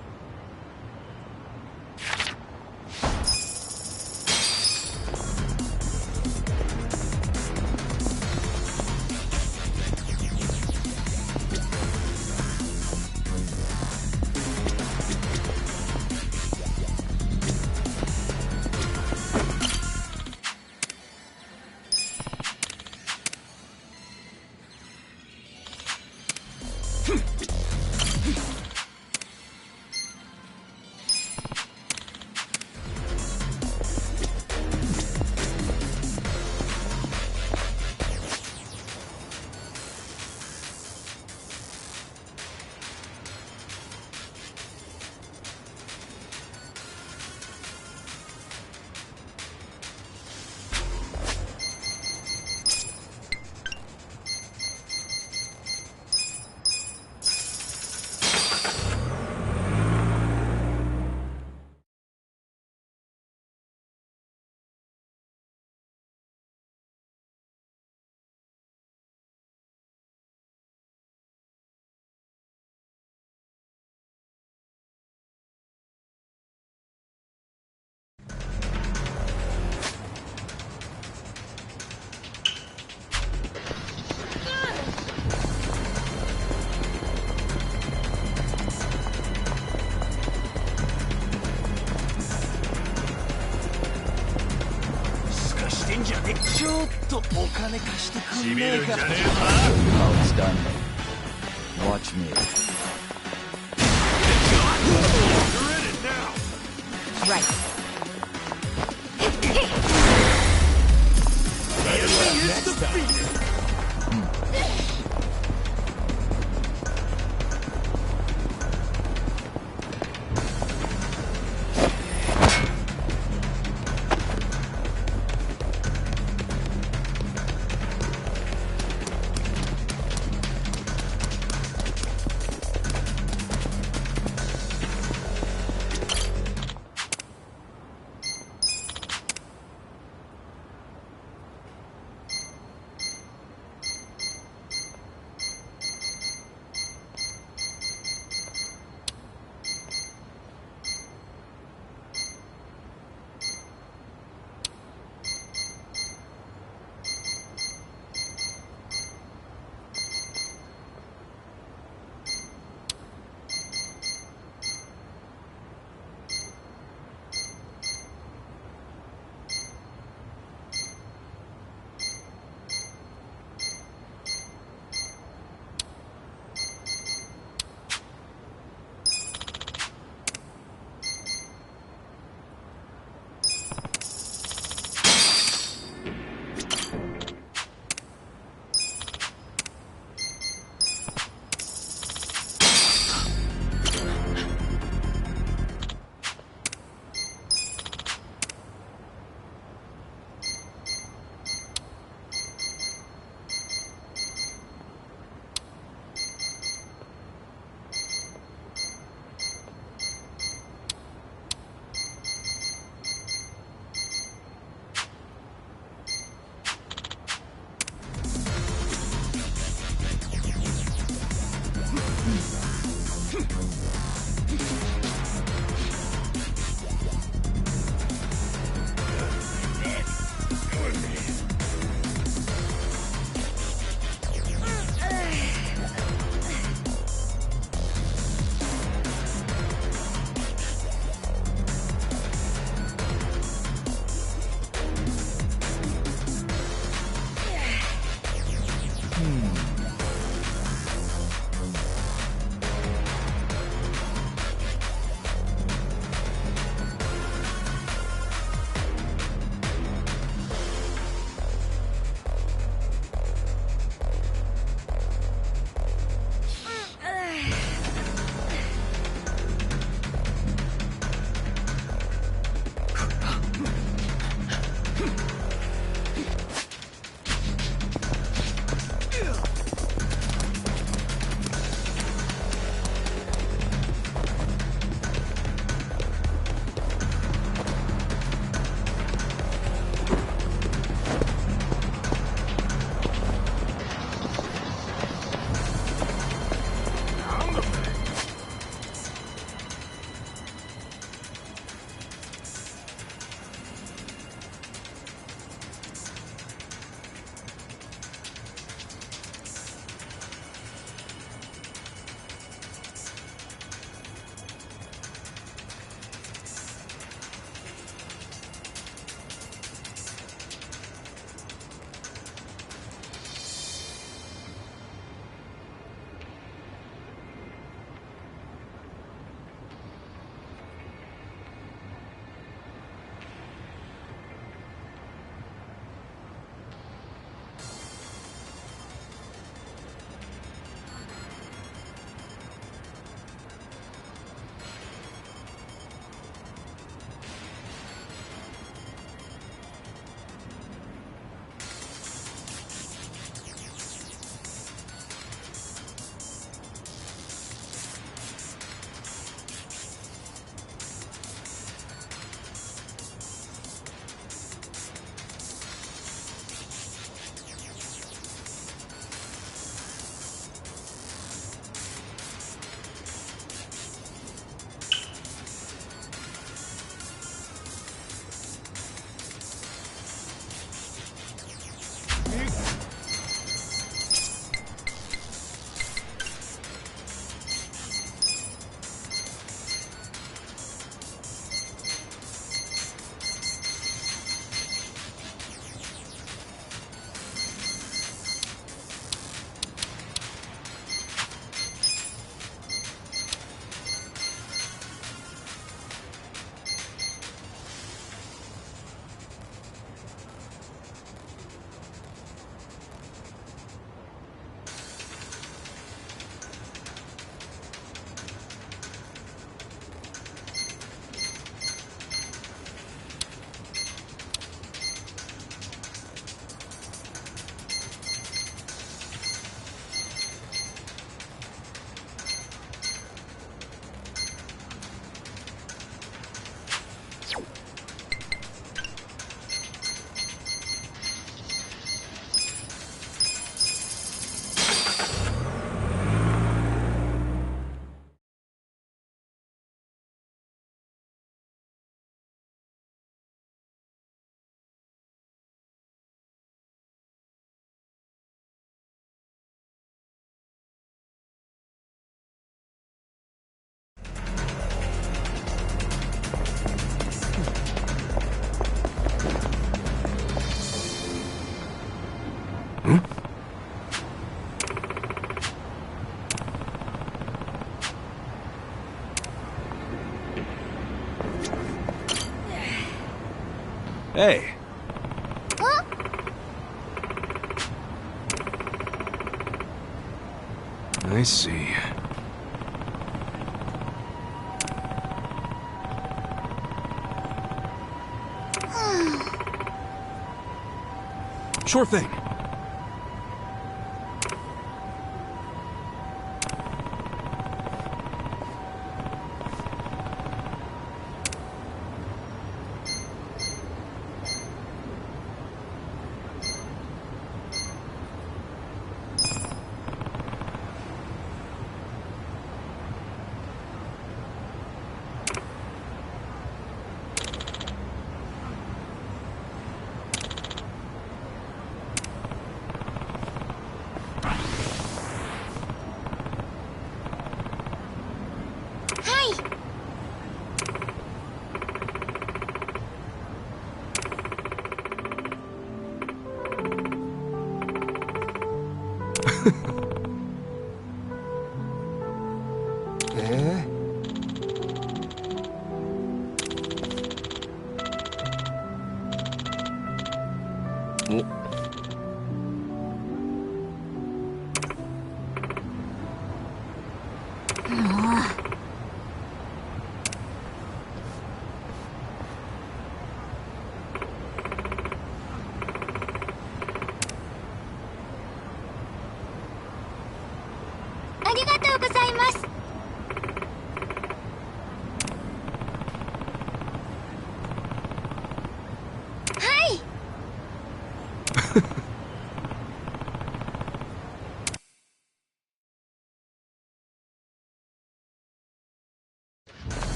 Oh, it's done. Watch me. You're in it now! Right. Enemy is defeated! Hey. Huh? I see. Sure thing.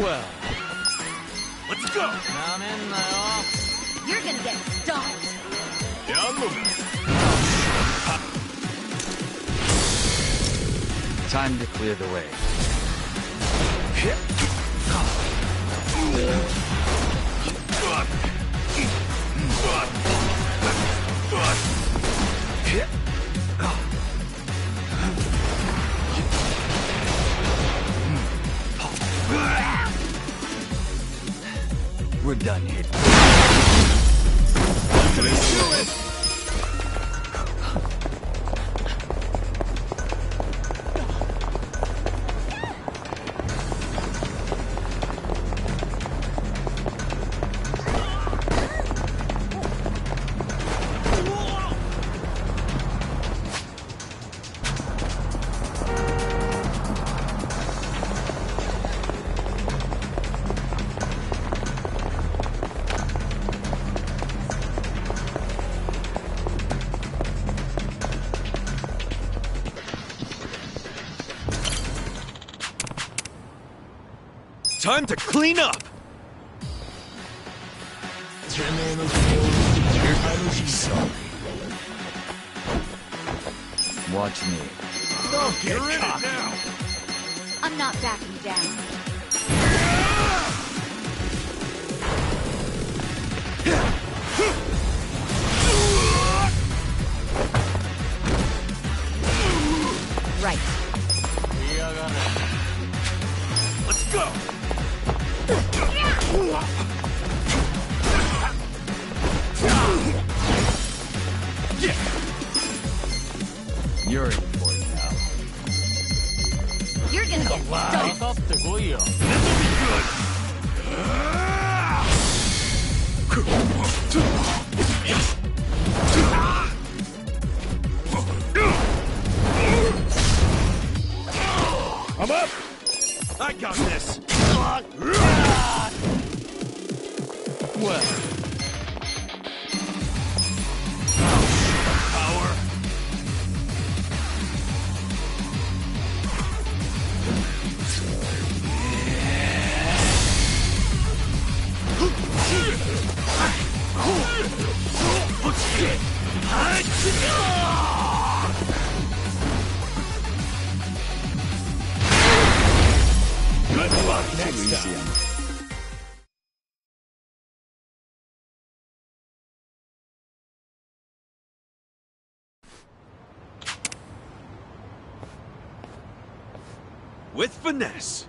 Well, let's go. You're gonna get stomped. Time to clear the way. We're done here. Time to clean up! Watch me. Don't get cocky. I'm not backing down. Right. Let's go. You're in for it now. You're gonna get stomped. This'll be good. easy on you. With finesse.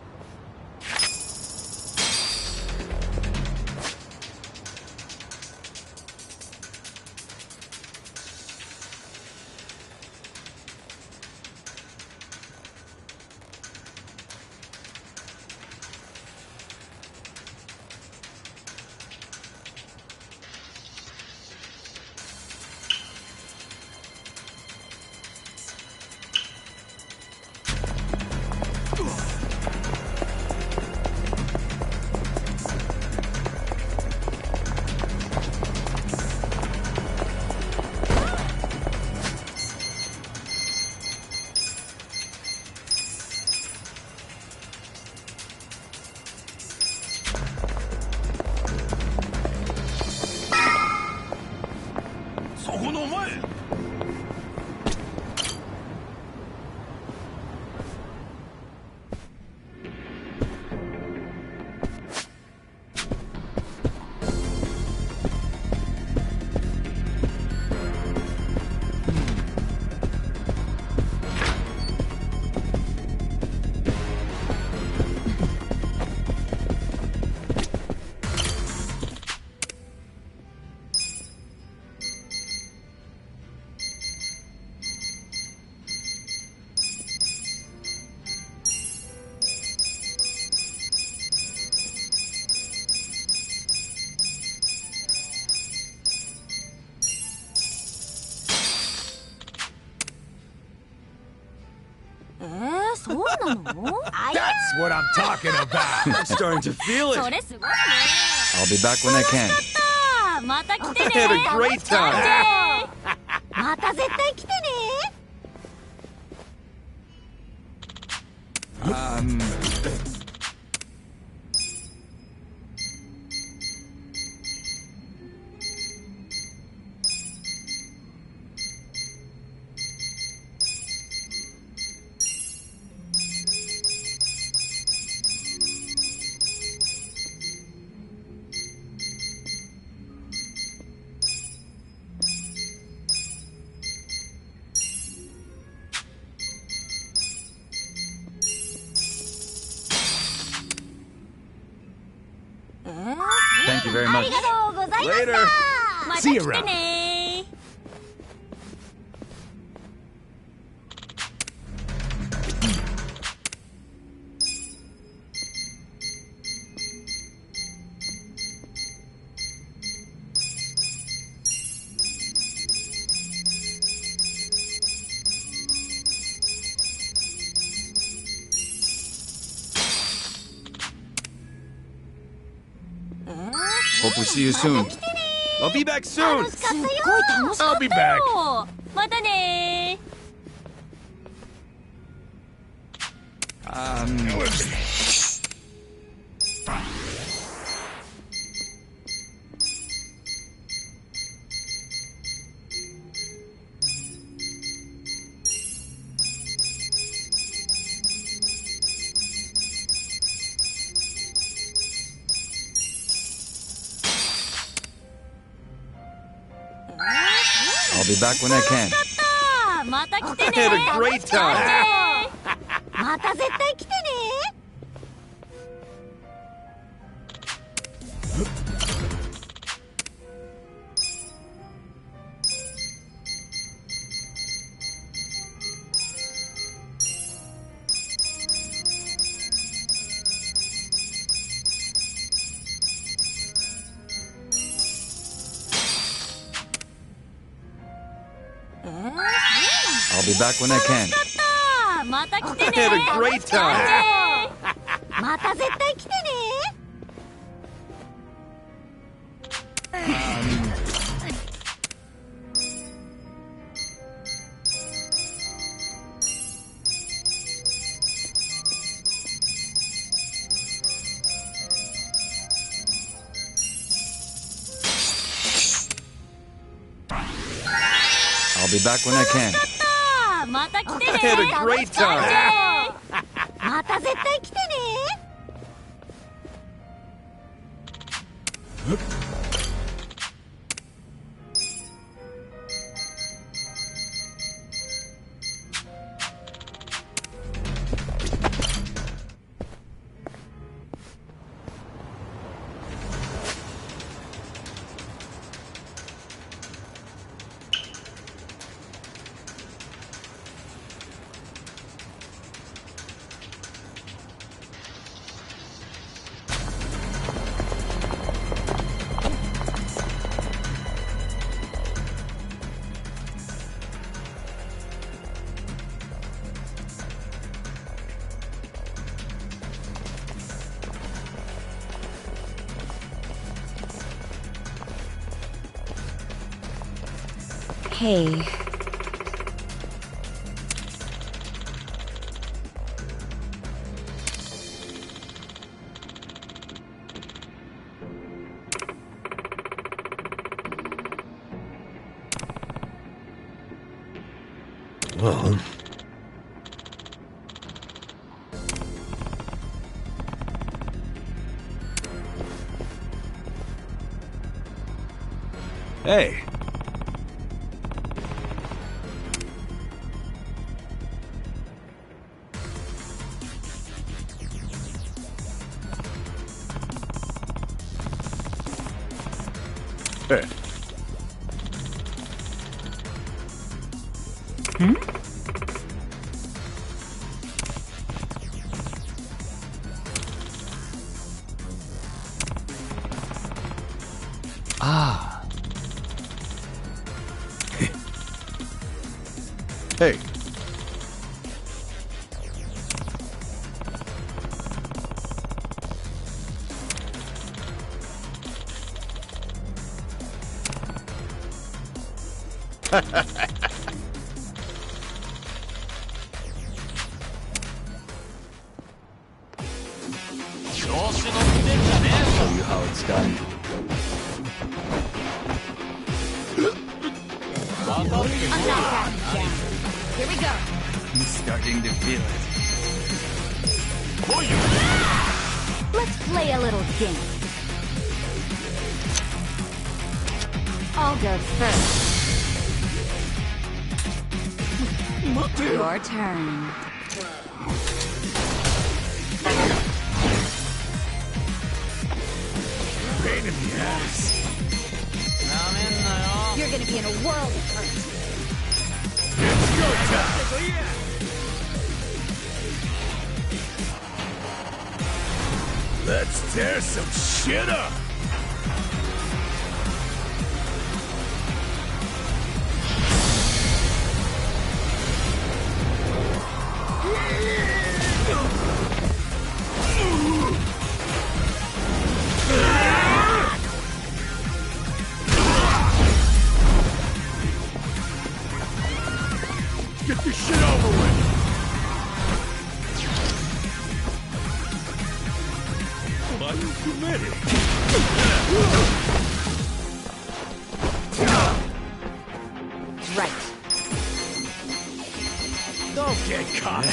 That's what I'm talking about. I'm starting to feel it. I'll be back when I can. I had a great time. また絶対来てね。Thank you very much. Later. See you around. Hope we see you soon. I'll be back soon. I'll be back. またね I'll be back when I can. また来て I ね had a great time. また絶対来てね。I'll be back when I can. また来て I ね had a great time. また絶対来てね。I'll be back when I can. また来て I ね had a great time. また絶対来てね。Hey. Well... Hey. Hey. Ah. Hey. Show you how it's done. I'm not backing down. Here we go. I'm starting to feel it. Let's play a little game. I'll go first. Your turn. Pain in the ass. You're gonna be in a world of hurt. It's go time. Let's tear some shit up. Get this shit over with! Why are you too many? Right. Don't get caught!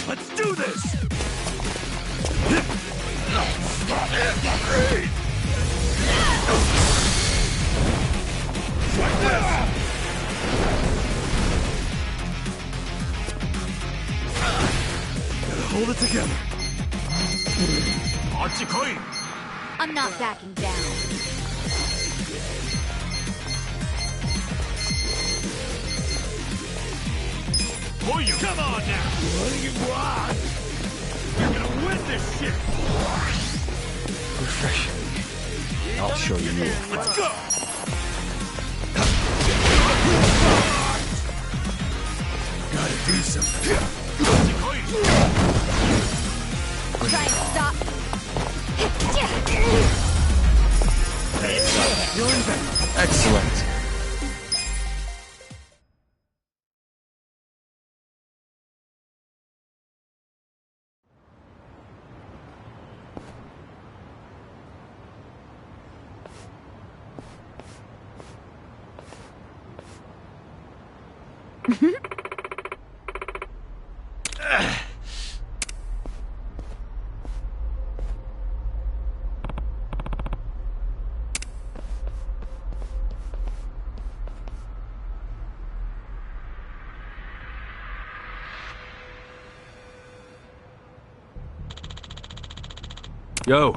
Let's do this! Like this! Gotta hold it together. I'm not backing down. Come on now! What do you want? You're gonna win this shit! Refreshing. I'll show you your Let's fight. go! Gotta do something. Try and stop. Excellent. Yo.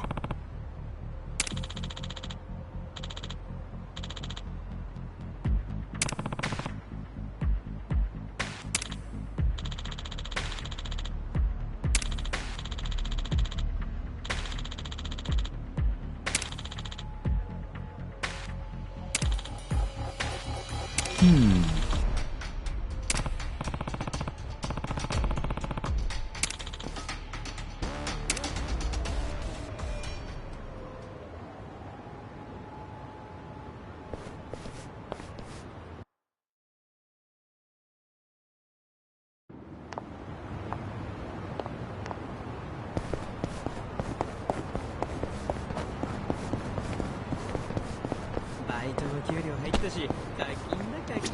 給料入ったし、課金だ課金。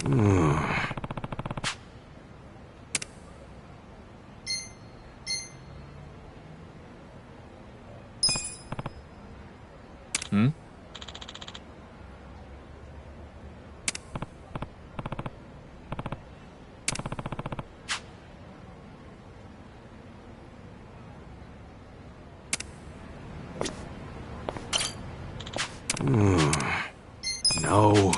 ん？No.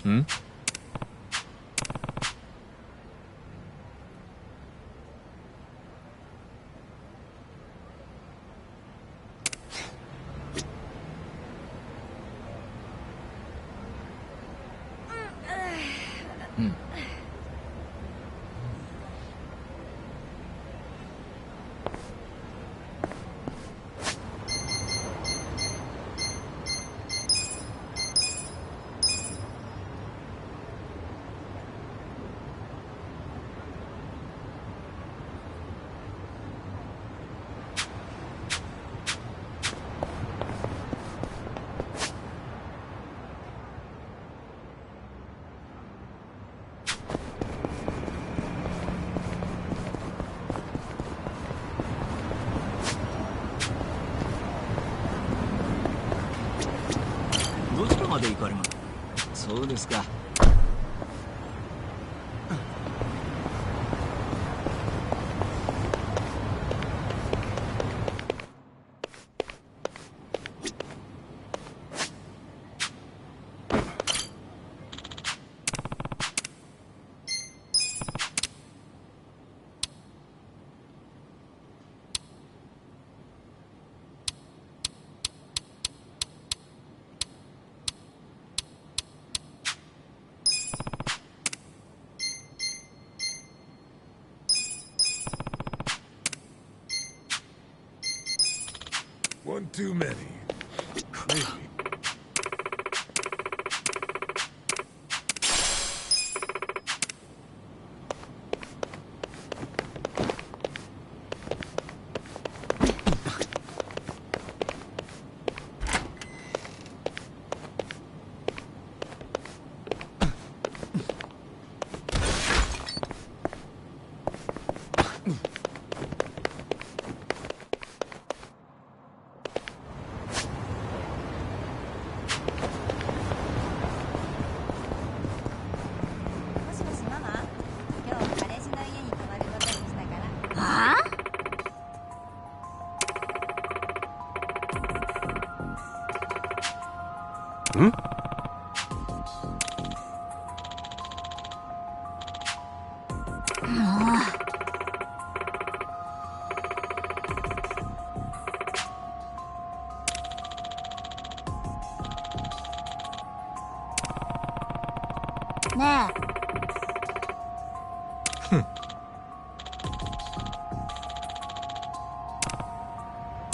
Hmm? Hmm? One too many. Maybe. Hmm? Ne.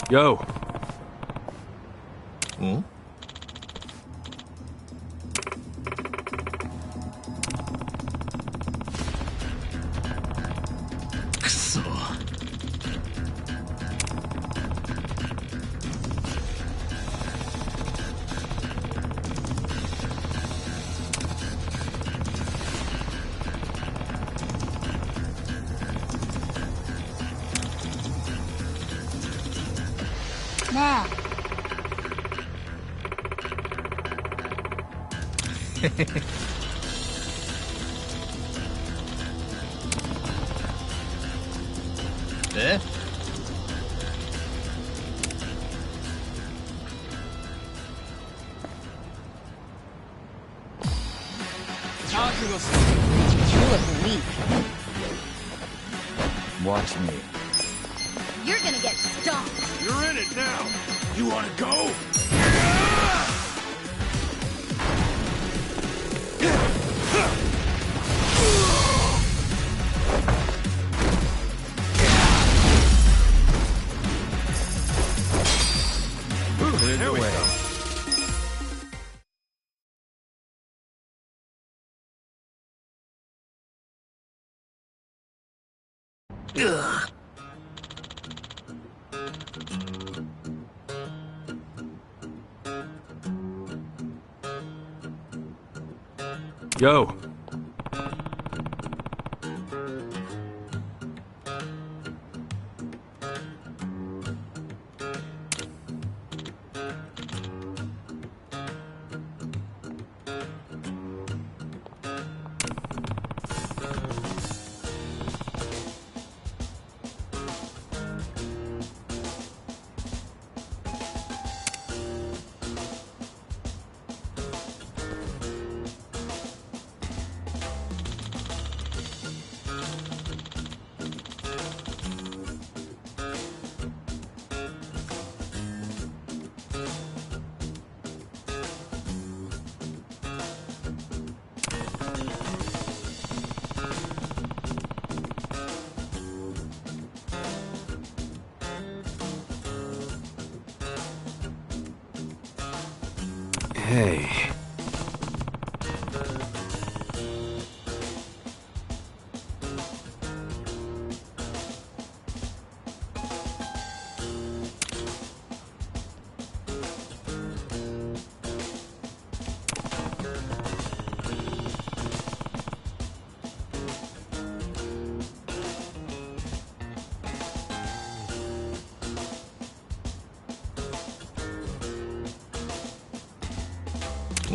Yo. Hmm? Ne. え？You look weak. Watch me. You're gonna get stomped. You're in it now. You wanna go? Here we go. Yo. Hey.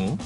응?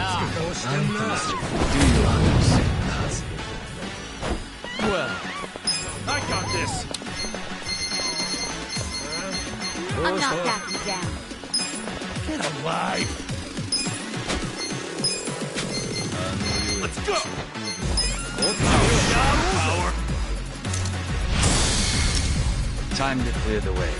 Do you understand? Well, I got this. I'm not backing down. Get alive! Let's go. Power. Time to clear the way.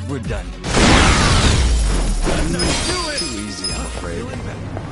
We're done. Too easy, I'm afraid.